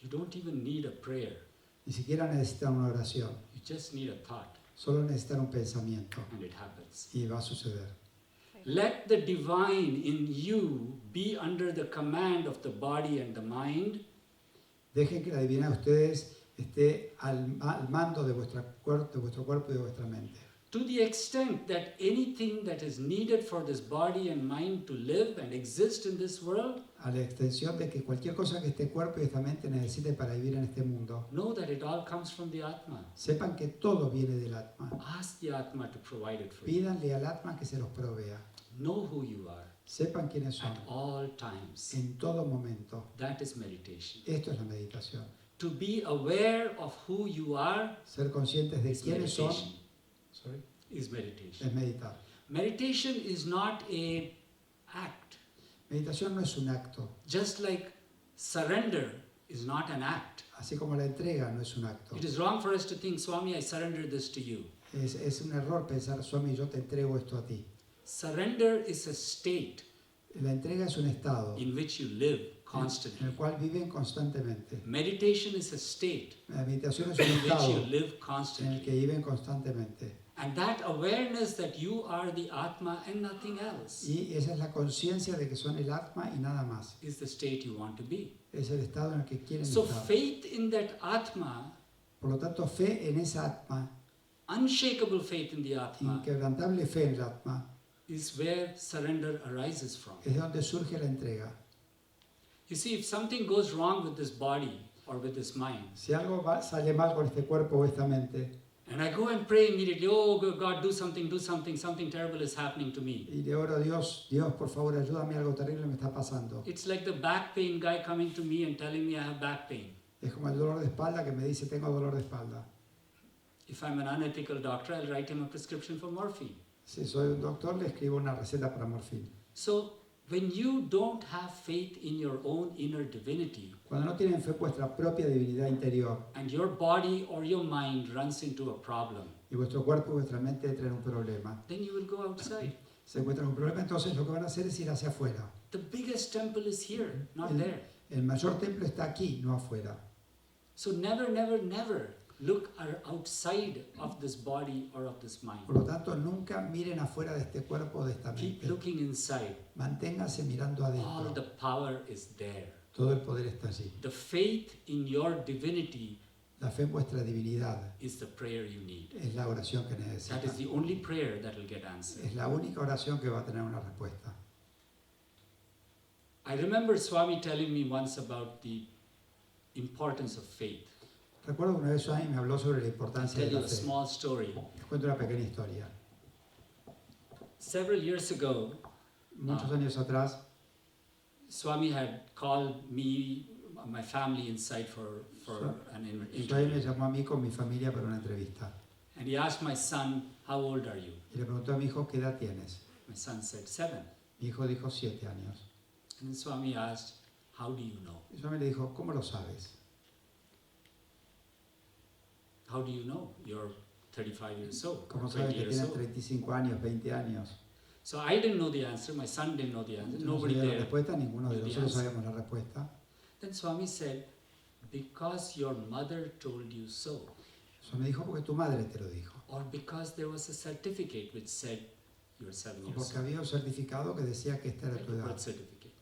Speaker 3: you don't even need a prayer.
Speaker 2: ni siquiera necesitan una oración,
Speaker 3: You just need a thought,
Speaker 2: solo necesitan un pensamiento
Speaker 3: and it happens.
Speaker 2: y va a suceder.
Speaker 3: Let the divine in you be under the command of the body and the mind,
Speaker 2: Dejen que la divinidad de ustedes esté al mando de vuestro cuerpo y de vuestra mente.
Speaker 3: to the extent that anything that is needed for this body and mind to live and exist in this world,
Speaker 2: A la extensión de que cualquier cosa que este cuerpo y esta mente necesite para vivir en este mundo,
Speaker 3: know that it all comes from the Atma.
Speaker 2: sepan que todo viene del Atma.
Speaker 3: Ask the Atma to provide it for you.
Speaker 2: Pídanle al Atma que se los provea.
Speaker 3: Know who you are
Speaker 2: Sepan quiénes son
Speaker 3: at all times.
Speaker 2: en todo momento.
Speaker 3: That is meditation.
Speaker 2: Esto es la meditación.
Speaker 3: To be aware of who you are
Speaker 2: Ser conscientes de
Speaker 3: is
Speaker 2: quiénes son
Speaker 3: meditation. Is meditation.
Speaker 2: es meditar.
Speaker 3: Meditation is not a act.
Speaker 2: Meditación no es un acto,
Speaker 3: Just like surrender is not an act.
Speaker 2: así como la entrega no es un acto.
Speaker 3: It is wrong for us to think, Swami, I surrender this to you.
Speaker 2: Es un error pensar, Swami, yo te entrego esto a ti.
Speaker 3: Surrender is a state
Speaker 2: La entrega es un estado
Speaker 3: in which you live
Speaker 2: en
Speaker 3: constantly.
Speaker 2: el cual viven constantemente.
Speaker 3: Meditation is a state
Speaker 2: La meditación es un
Speaker 3: in which you
Speaker 2: estado
Speaker 3: live
Speaker 2: en el
Speaker 3: constantly.
Speaker 2: que viven constantemente.
Speaker 3: And that awareness that you are the Atma and nothing else
Speaker 2: Y esa es la conciencia de que son el Atma y nada más.
Speaker 3: is the state you want to be.
Speaker 2: Es el estado en el que quieren
Speaker 3: So
Speaker 2: estar.
Speaker 3: faith in that Atma,
Speaker 2: Por lo tanto, fe en esa Atma,
Speaker 3: unshakable faith in the Atma,
Speaker 2: inquebrantable fe en el Atma,
Speaker 3: is where surrender arises from.
Speaker 2: es de donde surge la entrega.
Speaker 3: You see, if something goes wrong with this body or with this mind,
Speaker 2: Si algo sale mal con este cuerpo o esta mente,
Speaker 3: and I go and pray immediately, oh God, do something, something terrible is happening to me.
Speaker 2: y le oro a Dios, Dios, por favor, ayúdame, algo terrible me está pasando.
Speaker 3: It's like the back pain guy coming to me and telling me I have back pain.
Speaker 2: Es como el dolor de espalda que me dice, tengo dolor de espalda.
Speaker 3: If I'm an unethical doctor, I'll write him a prescription for morphine.
Speaker 2: Si soy un doctor, le escribo una receta para morfina.
Speaker 3: So when you don't have faith in your own inner divinity,
Speaker 2: Cuando no tienen fe en vuestra propia divinidad interior
Speaker 3: and your body or your mind runs into a problem,
Speaker 2: y vuestro cuerpo y vuestra mente entran en un problema,
Speaker 3: then you will go outside.
Speaker 2: se encuentran con un problema, entonces lo que van a hacer es ir hacia afuera.
Speaker 3: The biggest temple is here, not
Speaker 2: El-
Speaker 3: there.
Speaker 2: El mayor templo está aquí, no afuera.
Speaker 3: So never, never, never look outside of this body or of this mind.
Speaker 2: Por lo tanto, nunca miren afuera de este cuerpo o de esta
Speaker 3: Keep
Speaker 2: mente.
Speaker 3: looking inside.
Speaker 2: Manténganse mirando
Speaker 3: All
Speaker 2: adentro.
Speaker 3: the power is there.
Speaker 2: Todo el poder está allí.
Speaker 3: The faith in your divinity
Speaker 2: La fe en vuestra divinidad
Speaker 3: is the prayer you need.
Speaker 2: es la oración que
Speaker 3: That
Speaker 2: necesitan.
Speaker 3: is the only prayer that will get answered.
Speaker 2: Es la única oración que va a tener una respuesta.
Speaker 3: I remember Swami telling me once about the importance of faith.
Speaker 2: Recuerdo que una vez Swami me habló sobre la
Speaker 3: I'll
Speaker 2: importancia
Speaker 3: tell
Speaker 2: de
Speaker 3: you
Speaker 2: la
Speaker 3: a
Speaker 2: fe.
Speaker 3: small story.
Speaker 2: Les cuento una pequeña historia.
Speaker 3: Several years ago,
Speaker 2: Muchos años atrás,
Speaker 3: Swami had called me, my family inside for an
Speaker 2: Swami me
Speaker 3: interview.
Speaker 2: llamó a mí con mi familia para una entrevista.
Speaker 3: And he asked my son, how old are you?
Speaker 2: Y le preguntó a mi hijo, ¿qué edad tienes?
Speaker 3: My son said, 7.
Speaker 2: Mi hijo dijo 7 años.
Speaker 3: And then Swami asked, how do you know?
Speaker 2: Y Swami le dijo, ¿cómo lo sabes?
Speaker 3: How do you know? You're 35 years old,
Speaker 2: ¿Cómo
Speaker 3: or
Speaker 2: sabes
Speaker 3: 20
Speaker 2: que
Speaker 3: years
Speaker 2: tienes
Speaker 3: old.
Speaker 2: 35 años, 20 años?
Speaker 3: So I didn't know the answer, my son didn't know the answer,
Speaker 2: Yo no
Speaker 3: nobody
Speaker 2: sabía la
Speaker 3: there.
Speaker 2: respuesta, ninguno de
Speaker 3: knew the
Speaker 2: nosotros
Speaker 3: answer.
Speaker 2: sabíamos la respuesta.
Speaker 3: Then Swami said, because your mother told you so,
Speaker 2: Eso me dijo porque tu madre te lo dijo.
Speaker 3: or because there was a certificate which said you're 7
Speaker 2: O
Speaker 3: years
Speaker 2: porque
Speaker 3: old,
Speaker 2: había un certificado que decía que esta era
Speaker 3: right?
Speaker 2: tu
Speaker 3: A
Speaker 2: edad.
Speaker 3: birth certificate.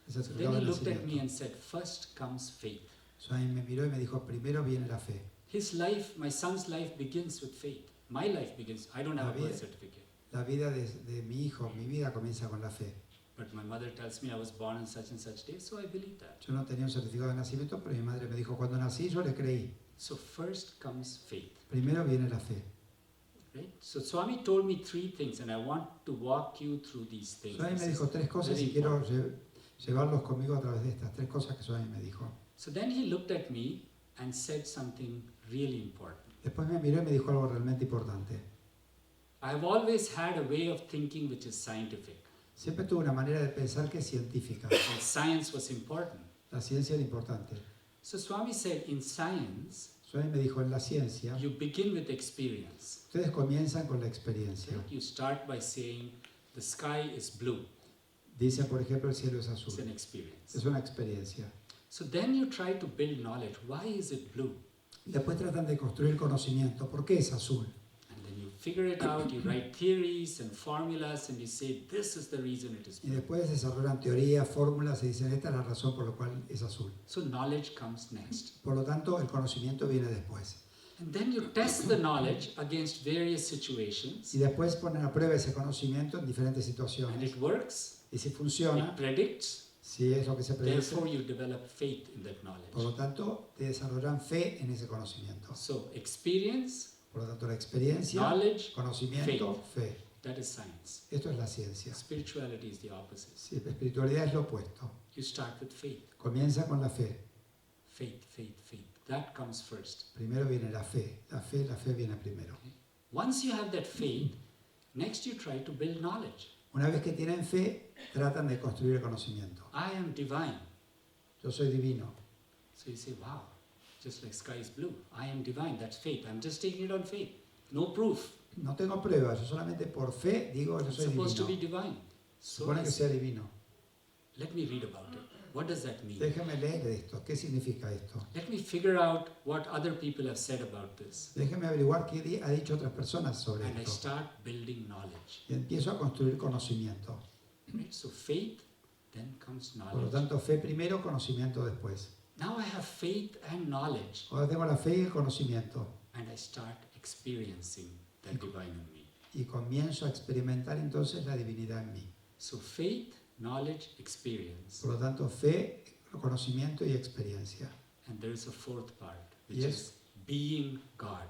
Speaker 2: El
Speaker 3: So
Speaker 2: certificado
Speaker 3: then he
Speaker 2: de
Speaker 3: looked at me
Speaker 2: nacimiento.
Speaker 3: and said, first comes faith.
Speaker 2: Swami me miró y me dijo, primero viene la fe.
Speaker 3: His life, my son's life begins with faith. My life begins, I don't have a
Speaker 2: La vida-
Speaker 3: birth certificate.
Speaker 2: La vida de mi hijo, mi vida comienza con la fe.
Speaker 3: But my mother tells me I was born on such and such day, so I believe that.
Speaker 2: Yo no tenía un certificado de nacimiento, pero mi madre me dijo, cuando nací yo le creí.
Speaker 3: So first comes faith,
Speaker 2: Primero viene la fe.
Speaker 3: right? So Swami told me 3 things, and I want to walk you through these things.
Speaker 2: Swami me
Speaker 3: This is
Speaker 2: dijo 3 cosas
Speaker 3: very
Speaker 2: y quiero
Speaker 3: important.
Speaker 2: llevarlos conmigo a través de estas 3 cosas que Swami me dijo.
Speaker 3: So then he looked at me and said something really important.
Speaker 2: Después me miró y me dijo algo realmente importante.
Speaker 3: I've always had a way of thinking which is scientific,
Speaker 2: Siempre tuve una manera de pensar que es científica.
Speaker 3: and science was important.
Speaker 2: La ciencia era importante.
Speaker 3: So Swami said, in science,
Speaker 2: Swami me dijo, en la ciencia,
Speaker 3: you begin with experience.
Speaker 2: ustedes comienzan con la experiencia.
Speaker 3: Right? You start by saying, the sky is blue.
Speaker 2: Dicen, por ejemplo, el cielo es
Speaker 3: It's
Speaker 2: azul.
Speaker 3: an experience.
Speaker 2: Es una experiencia.
Speaker 3: So then you try to build knowledge. Why is it blue?
Speaker 2: Después tratan de construir conocimiento. ¿Por qué es azul?
Speaker 3: And then you figure it out, you write theories and formulas, and you say, this is the reason it is
Speaker 2: Y
Speaker 3: blue.
Speaker 2: después desarrollan teorías, fórmulas y dicen, esta es la razón por la cual es azul.
Speaker 3: So knowledge comes next.
Speaker 2: Por lo tanto, el conocimiento viene después.
Speaker 3: And then you test the knowledge against various situations,
Speaker 2: Y después ponen a prueba ese conocimiento en diferentes
Speaker 3: and
Speaker 2: situaciones.
Speaker 3: it works,
Speaker 2: Y si
Speaker 3: it
Speaker 2: funciona,
Speaker 3: predicts,
Speaker 2: si es lo que se predice,
Speaker 3: therefore you develop faith in that
Speaker 2: por
Speaker 3: knowledge.
Speaker 2: lo tanto, te desarrollan fe en ese conocimiento.
Speaker 3: So experience,
Speaker 2: Por lo tanto, la experiencia,
Speaker 3: knowledge,
Speaker 2: conocimiento, fe.
Speaker 3: that is science.
Speaker 2: Esto es la ciencia.
Speaker 3: Spirituality is the opposite.
Speaker 2: Sí, la espiritualidad es lo opuesto.
Speaker 3: You start with faith.
Speaker 2: Comienza con la fe.
Speaker 3: Faith, faith, faith. That comes first.
Speaker 2: Primero viene la fe. La fe viene primero.
Speaker 3: Once you have that faith, next you try to build knowledge.
Speaker 2: Una vez que tienen fe, tratan de construir el conocimiento.
Speaker 3: I am divine.
Speaker 2: Yo soy divino.
Speaker 3: So you say, wow, just like sky is blue. I am divine, that's faith. I'm just taking it on faith. No proof.
Speaker 2: No tengo pruebas, yo solamente por fe digo que yo
Speaker 3: I'm
Speaker 2: soy
Speaker 3: supposed to be
Speaker 2: divino.
Speaker 3: divine. So
Speaker 2: Supone
Speaker 3: I
Speaker 2: que
Speaker 3: say,
Speaker 2: sea divino.
Speaker 3: let me read about it. What does that mean?
Speaker 2: Déjeme leer esto. ¿Qué significa esto?
Speaker 3: Let me figure out what other people have said about this.
Speaker 2: Déjeme averiguar qué ha dicho otras personas sobre
Speaker 3: And I
Speaker 2: esto.
Speaker 3: start building knowledge.
Speaker 2: Y empiezo a construir conocimiento.
Speaker 3: Right? So faith, then comes
Speaker 2: Por lo
Speaker 3: knowledge.
Speaker 2: tanto, fe primero, conocimiento después.
Speaker 3: Now I have faith and knowledge,
Speaker 2: Ahora tengo la fe y el conocimiento.
Speaker 3: and I start experiencing the divine in me.
Speaker 2: Y comienzo a experimentar entonces la divinidad en mí.
Speaker 3: So faith, knowledge, experience.
Speaker 2: Por lo tanto, fe, conocimiento y experiencia.
Speaker 3: And there is a fourth part, which
Speaker 2: Yes.
Speaker 3: is being God.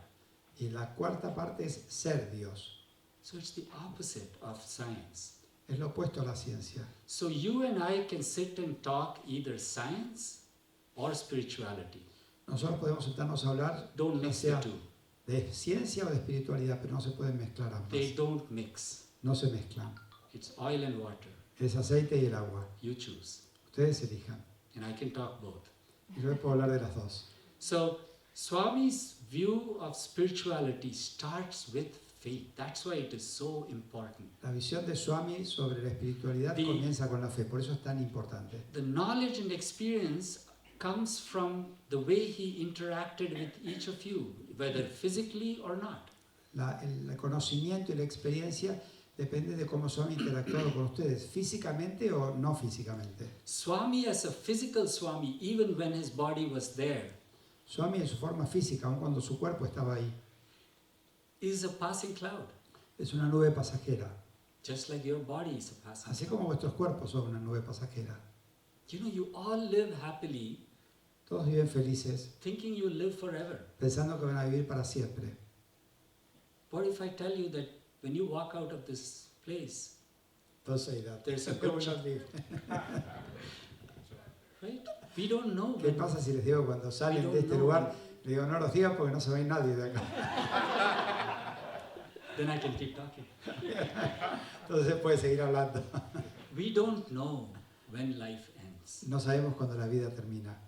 Speaker 2: Y la cuarta parte es ser Dios.
Speaker 3: So it's the opposite of science.
Speaker 2: Es lo opuesto a la ciencia.
Speaker 3: So you and I can sit and talk either science or spirituality.
Speaker 2: Nosotros podemos sentarnos a hablar
Speaker 3: Don't
Speaker 2: ya
Speaker 3: mix the
Speaker 2: sea
Speaker 3: two.
Speaker 2: de ciencia o de espiritualidad, pero no se pueden mezclar
Speaker 3: They
Speaker 2: ambas.
Speaker 3: don't mix.
Speaker 2: No se mezclan.
Speaker 3: It's oil and water.
Speaker 2: Es aceite y el agua.
Speaker 3: You choose.
Speaker 2: Ustedes elijan.
Speaker 3: And I can talk both.
Speaker 2: Y yo puedo hablar de las dos.
Speaker 3: So Swami's view of spirituality starts with faith. That's why it is so important.
Speaker 2: La visión de Swami sobre la espiritualidad
Speaker 3: The-
Speaker 2: comienza con la fe, por eso es tan importante.
Speaker 3: The knowledge and experience comes from the way he interacted with each of you, whether physically or not.
Speaker 2: El conocimiento y la experiencia depende de cómo Swami ha interactuado con ustedes, físicamente o no físicamente.
Speaker 3: Swami as a physical Swami, even when his body was there,
Speaker 2: Swami en su forma física, aun cuando su cuerpo estaba ahí,
Speaker 3: is a passing cloud,
Speaker 2: es una nube pasajera,
Speaker 3: just like your body is a passing
Speaker 2: así
Speaker 3: cloud.
Speaker 2: como vuestros cuerpos son una nube pasajera.
Speaker 3: You know, you all live happily,
Speaker 2: Todos viven felices,
Speaker 3: thinking you live forever.
Speaker 2: pensando que van a vivir para siempre.
Speaker 3: What if I tell you that when you walk out of this place,
Speaker 2: Don't say that.
Speaker 3: There's a
Speaker 2: They will
Speaker 3: good
Speaker 2: not live.
Speaker 3: right? We don't know.
Speaker 2: ¿Qué
Speaker 3: when-
Speaker 2: pasa si les digo cuando salen de este lugar? Le digo, no los digan porque no se va a ir nadie de acá.
Speaker 3: Then I can keep talking.
Speaker 2: Entonces puede seguir hablando.
Speaker 3: We don't know when life ends.
Speaker 2: No sabemos cuándo la vida termina,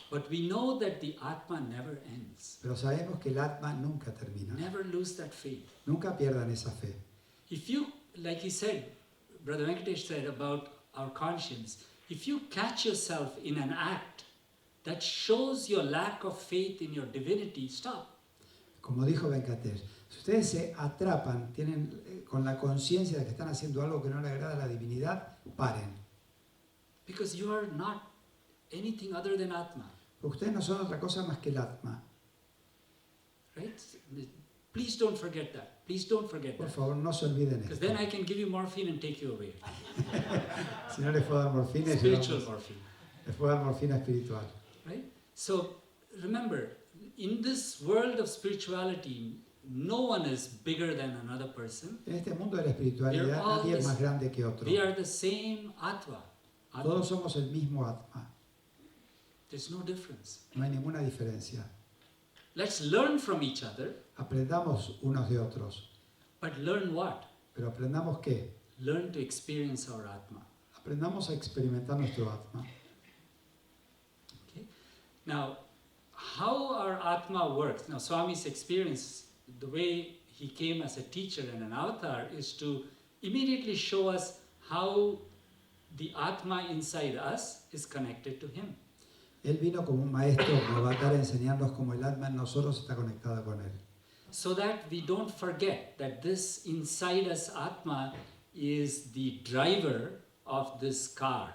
Speaker 3: But we know that the Atma never ends.
Speaker 2: pero sabemos que el Atma nunca termina.
Speaker 3: Never lose that faith.
Speaker 2: Nunca pierdan esa fe.
Speaker 3: If you, like he said, Brother Venkatesh said about our conscience, if you catch yourself in an act that shows your lack of faith in your divinity, stop.
Speaker 2: Como dijo Venkatesh, si ustedes se atrapan, tienen con la conciencia de que están haciendo algo que no le agrada a la divinidad, paren.
Speaker 3: Because you are not anything other than Atma.
Speaker 2: Porque ustedes no son otra cosa más que el Atma.
Speaker 3: Right? Please don't forget that. Please don't forget
Speaker 2: Por
Speaker 3: that.
Speaker 2: favor, no se olviden
Speaker 3: Because
Speaker 2: esto.
Speaker 3: then I can give you morphine and take you away.
Speaker 2: Si no les puedo dar morfina,
Speaker 3: Spiritual morphine.
Speaker 2: les puedo dar morfina espiritual.
Speaker 3: Right? So remember, in this world of spirituality, no one is bigger than another person.
Speaker 2: En este mundo de la espiritualidad,
Speaker 3: We're all
Speaker 2: nadie es
Speaker 3: this-
Speaker 2: más grande que otro.
Speaker 3: We are the same Atma.
Speaker 2: Todos somos el mismo Atma.
Speaker 3: There's no difference.
Speaker 2: No hay ninguna diferencia.
Speaker 3: Let's learn from each other,
Speaker 2: Aprendamos unos de otros.
Speaker 3: but learn what?
Speaker 2: Pero aprendamos qué?
Speaker 3: Learn to experience our Atma.
Speaker 2: Aprendamos a experimentar nuestro Atma.
Speaker 3: Okay? Now, how our Atma works, now Swami's experience, the way he came as a teacher and an avatar, is to immediately show us how the Atma inside us is connected to him.
Speaker 2: Él vino como un maestro, como avatar, a enseñarnos cómo el Atma en nosotros está conectada con él.
Speaker 3: So that we don't forget that this inside us Atma is the driver of this car.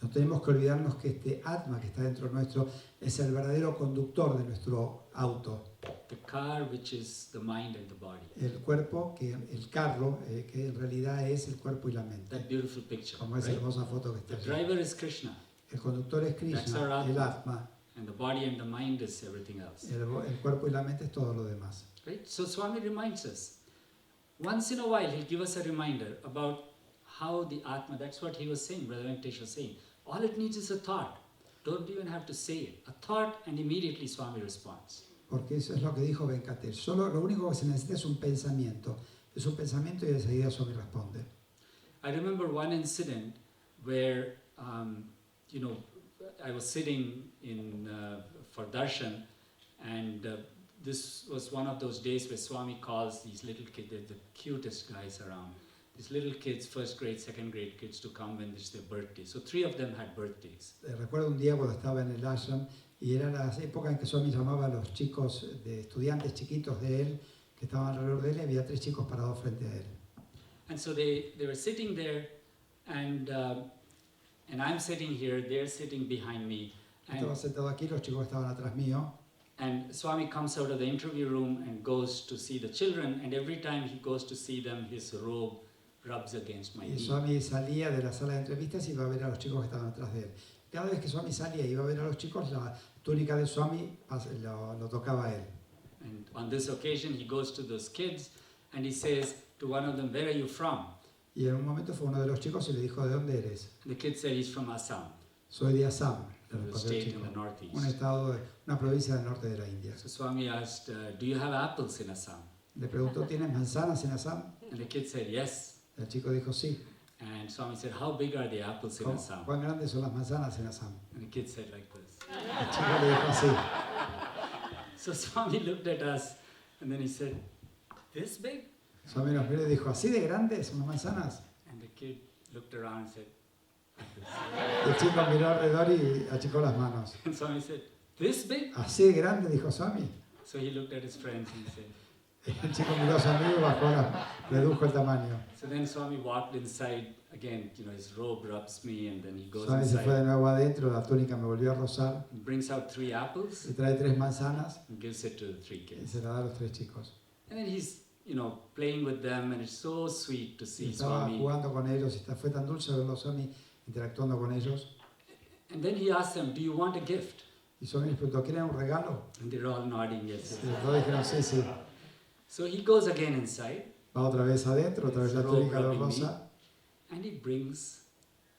Speaker 2: No tenemos que olvidarnos que este Atma que está dentro nuestro es el verdadero conductor de nuestro auto.
Speaker 3: The car which is the mind and the body.
Speaker 2: El cuerpo, el carro, que en realidad es el cuerpo y la mente.
Speaker 3: That beautiful picture.
Speaker 2: Como esa
Speaker 3: Right?
Speaker 2: hermosa foto que
Speaker 3: The
Speaker 2: está allí.
Speaker 3: driver is Krishna,
Speaker 2: El conductor es
Speaker 3: That's our
Speaker 2: Krishna,
Speaker 3: Atma.
Speaker 2: el Atma.
Speaker 3: and the body and the mind is everything else.
Speaker 2: El cuerpo y la mente es todo lo demás.
Speaker 3: Right? So Swami reminds us. Once in a while, he'll give us a reminder about how the Atma, that's what he was saying, Brother Venkatesh was saying. All it needs is a thought. Don't even have to say it. A thought, and immediately Swami responds.
Speaker 2: Porque eso es lo que dijo Venkatesh. Solo lo único que se necesita es un pensamiento. Es un pensamiento y enseguida Swami responde.
Speaker 3: I remember one incident where, you know, I was sitting in for darshan, and this was one of those days where Swami calls these little kids, they're the cutest guys around. These little kids, first grade, second grade kids, to come when it's their birthday. So 3 of them had birthdays.
Speaker 2: Recuerdo un día cuando estaba en el ashram y era la época en que Swami llamaba a los chicos de estudiantes chiquitos de él que estaban alrededor de él y había 3 chicos parados frente a él.
Speaker 3: And so they were sitting there, and I'm sitting here, they're sitting behind me.
Speaker 2: Estaba sentado aquí, los chicos estaban atrás mío.
Speaker 3: And Swami comes out of the interview room and goes to see the children, and every time he goes to see them, his robe rubs against my
Speaker 2: Y
Speaker 3: knee.
Speaker 2: Swami salía de la sala de entrevistas y iba a ver a los chicos que estaban atrás de él. Cada vez que Swami salía y iba a ver a los chicos, la túnica de Swami lo tocaba a él.
Speaker 3: And on this occasion, he goes to those kids and he says to one of them, "Where are you from?"
Speaker 2: Y en un momento fue uno de los chicos y le dijo, ¿de dónde eres?
Speaker 3: The kid said he's from Assam,
Speaker 2: Soy de Assam, le
Speaker 3: a
Speaker 2: respondió el
Speaker 3: state in
Speaker 2: chico.
Speaker 3: the northeast.
Speaker 2: Un estado, una provincia del norte de la India.
Speaker 3: So Swami asked, "Do you have apples in Assam?"
Speaker 2: Le preguntó, ¿tienes manzanas en Assam?
Speaker 3: And the kid said, "Yes."
Speaker 2: El chico dijo, sí.
Speaker 3: And Swami said, "How big are the apples in Assam?"
Speaker 2: ¿Cuán grandes son las manzanas en Assam?
Speaker 3: And the kid said like this.
Speaker 2: El chico le dijo así.
Speaker 3: So Swami looked at us and then he said, "This big?"
Speaker 2: Swami nos miró y dijo, ¿así de grandes son las manzanas?
Speaker 3: And the kid looked around and said, like this.
Speaker 2: Y el chico miró alrededor y achicó las manos.
Speaker 3: And Swami said, "This big?"
Speaker 2: ¿Así de grande? Dijo Swami.
Speaker 3: So he looked at his friends and he said,
Speaker 2: El chico miró a su amigo y redujo el tamaño.
Speaker 3: so then Swami walked inside again, you know, his robe rubs me and then he goes
Speaker 2: Swami se fue de
Speaker 3: inside,
Speaker 2: nuevo adentro, la túnica me volvió a rozar.
Speaker 3: brings out 3 apples
Speaker 2: Y trae 3 manzanas
Speaker 3: and gives it to the 3
Speaker 2: y
Speaker 3: kids.
Speaker 2: se la da a los 3 chicos.
Speaker 3: And then he's, you know, playing with them and it's so sweet to
Speaker 2: Y
Speaker 3: see
Speaker 2: estaba
Speaker 3: Swami.
Speaker 2: jugando con ellos y fue tan dulce verlo Swami interactuando con ellos.
Speaker 3: And then he asked them, "Do you want a gift?"
Speaker 2: Y Swami les preguntó, ¿quieren un regalo?
Speaker 3: And they're all nodding yes.
Speaker 2: Y todos dijeron, sí, sí.
Speaker 3: So he goes again inside
Speaker 2: Va otra vez adentro, otra vez la túnica lo rosa
Speaker 3: and he brings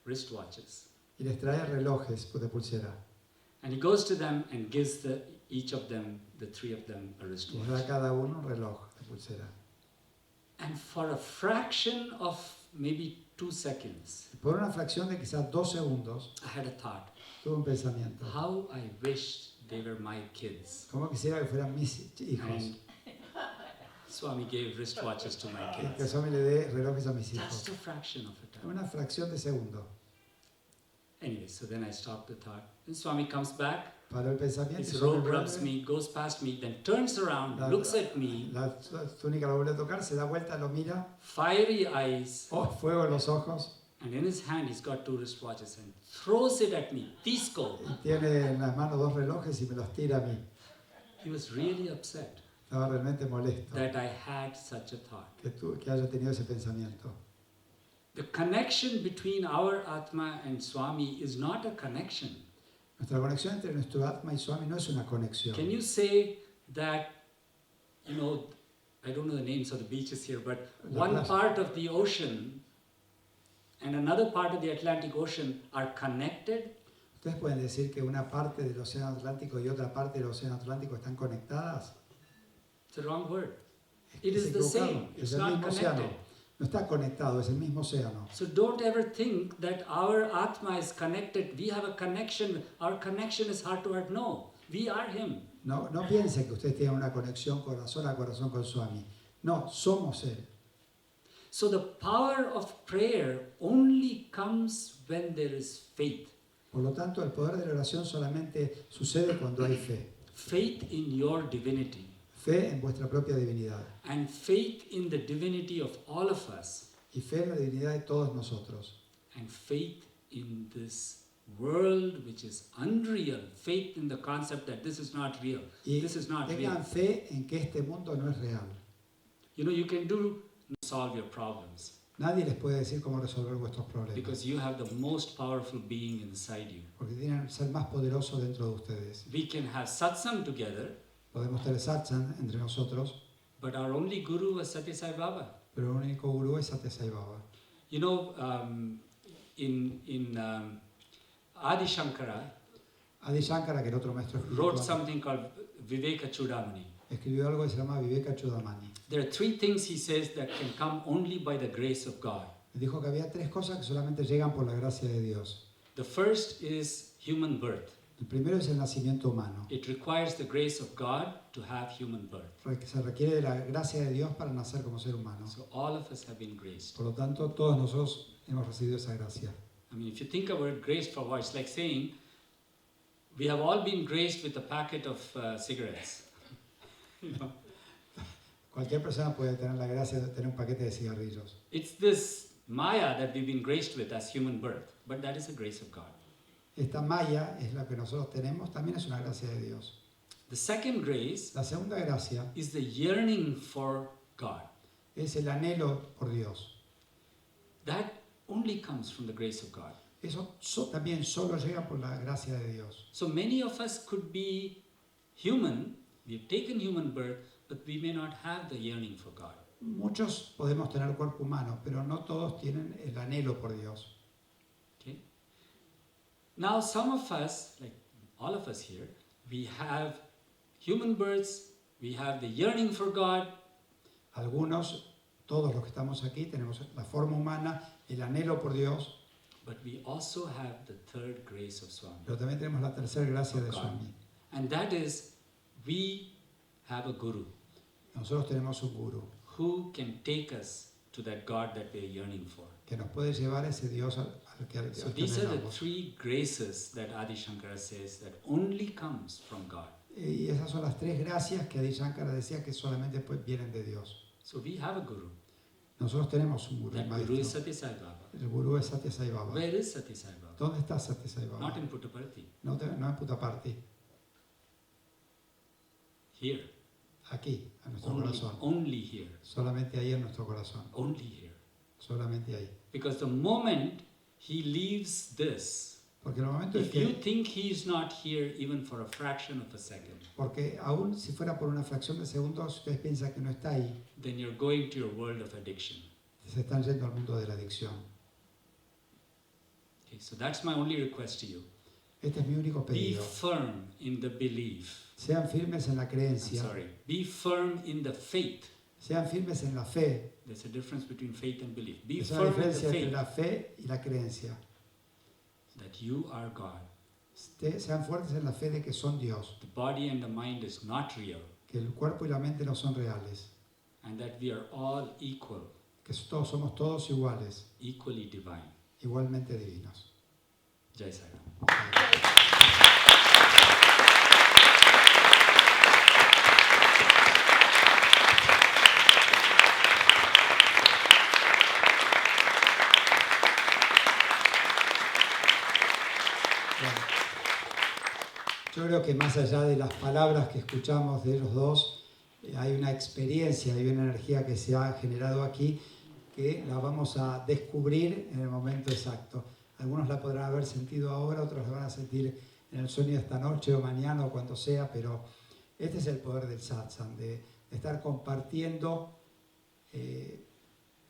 Speaker 3: wristwatches.
Speaker 2: y les trae relojes de pulsera.
Speaker 3: And he goes to them and gives each of them, the 3 of them, a
Speaker 2: Les da a
Speaker 3: wristwatch.
Speaker 2: cada uno un reloj de pulsera.
Speaker 3: And for a fraction of maybe 2 seconds,
Speaker 2: Por una fracción de quizás 2 segundos,
Speaker 3: I had a thought,
Speaker 2: tuve un pensamiento.
Speaker 3: how I wished they were my kids.
Speaker 2: ¿Cómo quisiera que fueran mis hijos?
Speaker 3: And Swami gave wristwatches to my
Speaker 2: Y que
Speaker 3: kids.
Speaker 2: Swami le dé relojes a mis hijos.
Speaker 3: Just a fraction of a time.
Speaker 2: Una fracción de segundo.
Speaker 3: Anyway, so then I stopped the thought. And Swami comes back,
Speaker 2: Paró el pensamiento y
Speaker 3: his
Speaker 2: Swami
Speaker 3: robe rubs
Speaker 2: vuelve.
Speaker 3: me, goes past me, then turns around, looks at me,
Speaker 2: La túnica lo vuelve a tocar, se da vuelta, lo mira.
Speaker 3: fiery eyes,
Speaker 2: Oh, fuego en los ojos.
Speaker 3: and in his hand he's got 2 wristwatches and throws it at me. Disco.
Speaker 2: Y tiene en las manos 2 relojes y me los tira a mí.
Speaker 3: He was really upset
Speaker 2: Estaba realmente molesto
Speaker 3: that I had such a thought.
Speaker 2: que haya tenido ese pensamiento.
Speaker 3: The connection between our Atma and Swami is not a connection.
Speaker 2: Nuestra conexión entre nuestro Atma y Swami no es una conexión.
Speaker 3: Can you say that, you know, I don't know the names of the beaches here, but one part of the ocean and another part of the Atlantic Ocean are connected?
Speaker 2: ¿Ustedes pueden decir que una parte del Océano Atlántico y otra parte del Océano Atlántico están conectadas?
Speaker 3: It's the wrong word.
Speaker 2: Es
Speaker 3: It
Speaker 2: que
Speaker 3: is
Speaker 2: es
Speaker 3: the
Speaker 2: equivocado.
Speaker 3: same. It's
Speaker 2: Es el
Speaker 3: not
Speaker 2: mismo océano.
Speaker 3: connected.
Speaker 2: No está conectado, es el mismo océano.
Speaker 3: So don't ever think that our Atma is connected. We have a connection. Our connection is heart to heart. No, we are Him.
Speaker 2: No, no piensen que ustedes tienen una conexión corazón a corazón con Swami. No, somos Él.
Speaker 3: So the power of prayer only comes when there is faith.
Speaker 2: Por lo tanto, el poder de la oración solamente sucede cuando hay fe.
Speaker 3: Faith in your divinity
Speaker 2: Fe en vuestra propia divinidad.
Speaker 3: and faith in the divinity of all of us
Speaker 2: Y fe en la divinidad de todos nosotros.
Speaker 3: and faith in this world which is unreal. Faith in the concept that this is not real.
Speaker 2: Y
Speaker 3: This is not real.
Speaker 2: tengan fe en que este mundo no es real.
Speaker 3: You know, you can solve your problems
Speaker 2: Nadie les puede decir cómo resolver vuestros problemas.
Speaker 3: because you have the most powerful being inside you.
Speaker 2: Porque tienen el ser más poderoso dentro de ustedes.
Speaker 3: We can have satsang together,
Speaker 2: Podemos tener satsang entre nosotros,
Speaker 3: but our only guru was Sathya Sai Baba.
Speaker 2: pero el único gurú es Sathya Sai Baba.
Speaker 3: You know, in Adi Shankara
Speaker 2: Adi Shankara, que era otro maestro
Speaker 3: wrote
Speaker 2: espiritual,
Speaker 3: something called Viveka Chudamani.
Speaker 2: escribió algo que se llama Viveka Chudamani.
Speaker 3: There are 3 things he says that can come only by the grace of God.
Speaker 2: Dijo que había 3 cosas que solamente llegan por la gracia de Dios.
Speaker 3: The first is human birth.
Speaker 2: El primero es el nacimiento humano.
Speaker 3: It requires the grace of God to have human birth.
Speaker 2: Se requiere de la gracia de Dios para nacer como ser humano.
Speaker 3: So all of us have been graced.
Speaker 2: Por lo tanto, todos nosotros hemos recibido esa gracia.
Speaker 3: I mean, if you think about graced for what, it's like saying, we have all been graced with a packet of cigarettes. You know?
Speaker 2: Cualquier persona puede tener la gracia de tener un paquete de cigarrillos.
Speaker 3: It's this Maya that we've been graced with as human birth, but that is a grace of God.
Speaker 2: Esta malla es la que nosotros tenemos, también es una gracia de Dios.
Speaker 3: The second grace
Speaker 2: La segunda gracia
Speaker 3: is the yearning for God.
Speaker 2: es el anhelo por Dios.
Speaker 3: That only comes from the grace of God.
Speaker 2: Eso también solo llega por la gracia de Dios.
Speaker 3: So many of us could be human, we've taken human birth, but we may not have the yearning for God.
Speaker 2: Muchos podemos tener cuerpo humano, pero no todos tienen el anhelo por Dios.
Speaker 3: Okay? Now some of us, like all of us here, we have human births, we have the yearning for God.
Speaker 2: Algunos, todos los que estamos aquí, tenemos la forma humana, el anhelo por Dios,
Speaker 3: But we also have the third grace of Swami.
Speaker 2: pero también tenemos la tercera gracia de
Speaker 3: God.
Speaker 2: Swami.
Speaker 3: And that is, we have a guru
Speaker 2: Nosotros tenemos un guru
Speaker 3: who can take us to that God that we are yearning for.
Speaker 2: que nos puede llevar a ese Dios al que
Speaker 3: So these are the
Speaker 2: anhelamos.
Speaker 3: 3 graces that Adi Shankara says that only comes from God.
Speaker 2: Y esas son las 3 gracias que Adi Shankara decía que solamente pues vienen de Dios.
Speaker 3: So we have a guru.
Speaker 2: Nosotros tenemos un guru,
Speaker 3: That
Speaker 2: un
Speaker 3: guru is
Speaker 2: maestro.
Speaker 3: Sathya Sai Baba.
Speaker 2: El gurú es Sathya Sai Baba.
Speaker 3: Where is Sathya Sai Baba?
Speaker 2: ¿Dónde está Sathya Sai Baba?
Speaker 3: Not in Puttaparthi.
Speaker 2: No en Puttaparthi,
Speaker 3: Here.
Speaker 2: aquí, a nuestro corazón.
Speaker 3: Only here.
Speaker 2: Solamente ahí en nuestro corazón.
Speaker 3: Only here.
Speaker 2: Solamente ahí.
Speaker 3: Because the moment he leaves this,
Speaker 2: Porque en el momento en
Speaker 3: if you
Speaker 2: que,
Speaker 3: think he's not here even for a fraction of a second,
Speaker 2: porque aún si fuera por una fracción de segundo, si ustedes piensan que no está ahí,
Speaker 3: then you're going to your world of addiction.
Speaker 2: se están yendo al mundo de la adicción.
Speaker 3: Okay, so that's my only request to you.
Speaker 2: Este es mi único
Speaker 3: Be
Speaker 2: pedido.
Speaker 3: firm in the belief.
Speaker 2: Sean firmes en la
Speaker 3: I'm
Speaker 2: creencia.
Speaker 3: sorry. Be firm in the faith.
Speaker 2: Sean firmes en la fe.
Speaker 3: There's a difference between faith and belief. Be
Speaker 2: Es una
Speaker 3: firm in the
Speaker 2: diferencia entre
Speaker 3: faith
Speaker 2: la fe y la creencia.
Speaker 3: that you are God.
Speaker 2: Sean fuertes en la fe de que son Dios,
Speaker 3: The body and the mind is not real,
Speaker 2: que el cuerpo y la mente no son reales,
Speaker 3: and that we are all equal,
Speaker 2: que somos todos iguales,
Speaker 3: equally divine.
Speaker 2: igualmente divinos.
Speaker 3: Jai Sai Ram.
Speaker 2: Bueno, yo creo que más allá de las palabras que escuchamos de los dos, hay una experiencia, hay una energía que se ha generado aquí que la vamos a descubrir en el momento exacto. Algunos la podrán haber sentido ahora, otros la van a sentir en el sueño de esta noche o mañana o cuando sea, pero este es el poder del satsang, de estar compartiendo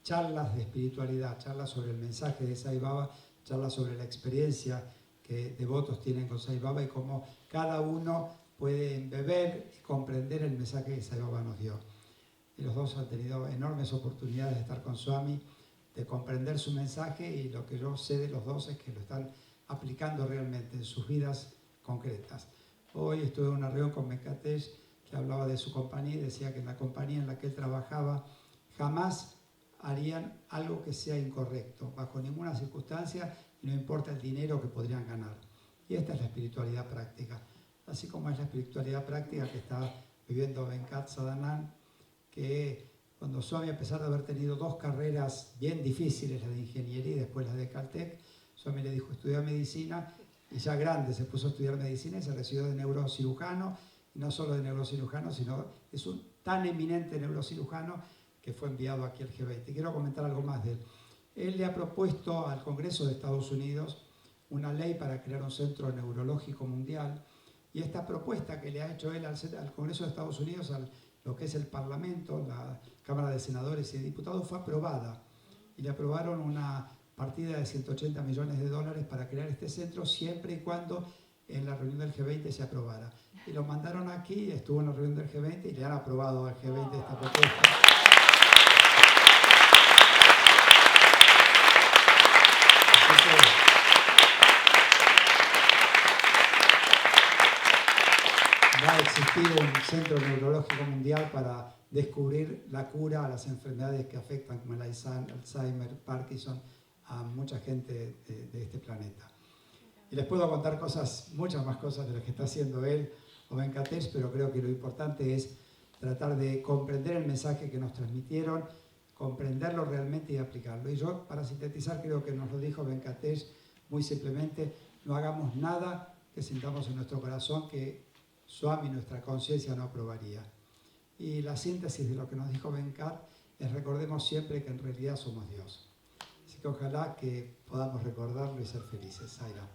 Speaker 2: charlas de espiritualidad, charlas sobre el mensaje de Sai Baba, charlas sobre la experiencia que devotos tienen con Sai Baba y cómo cada uno puede beber y comprender el mensaje que Sai Baba nos dio. Y los dos han tenido enormes oportunidades de estar con Swami, de comprender su mensaje, y lo que yo sé de los dos es que lo están aplicando realmente en sus vidas concretas. Hoy estuve en una reunión con Venkatesh que hablaba de su compañía y decía que en la compañía en la que él trabajaba jamás harían algo que sea incorrecto, bajo ninguna circunstancia, y no importa el dinero que podrían ganar. Y esta es la espiritualidad práctica, así como es la espiritualidad práctica que está viviendo Venkatraman Sadanand, que cuando Swami, a pesar de haber tenido 2 carreras bien difíciles, la de ingeniería y después la de Caltech, Swami le dijo estudia medicina, y ya grande se puso a estudiar medicina y se recibió de neurocirujano, y no solo de neurocirujano, sino es un tan eminente neurocirujano que fue enviado aquí al G20. Quiero comentar algo más de él. Él le ha propuesto al Congreso de Estados Unidos una ley para crear un centro neurológico mundial, y esta propuesta que le ha hecho él al Congreso de Estados Unidos, lo que es el Parlamento, la Cámara de Senadores y de Diputados, fue aprobada, y le aprobaron una partida de $180 millones para crear este centro, siempre y cuando en la reunión del G20 se aprobara. Y lo mandaron aquí, estuvo en la reunión del G20 y le han aprobado al G20 esta propuesta. existir un centro neurológico mundial para descubrir la cura a las enfermedades que afectan como el Alzheimer, Parkinson, a mucha gente de este planeta. Y les puedo contar cosas, muchas más cosas de las que está haciendo él o Venkatesh, pero creo que lo importante es tratar de comprender el mensaje que nos transmitieron, comprenderlo realmente y aplicarlo. Y yo, para sintetizar, creo que nos lo dijo Venkatesh muy simplemente: no hagamos nada que sintamos en nuestro corazón que Swami, nuestra conciencia, no aprobaría. Y la síntesis de lo que nos dijo Venkat es: recordemos siempre que en realidad somos Dios. Así que ojalá que podamos recordarlo y ser felices. Saira.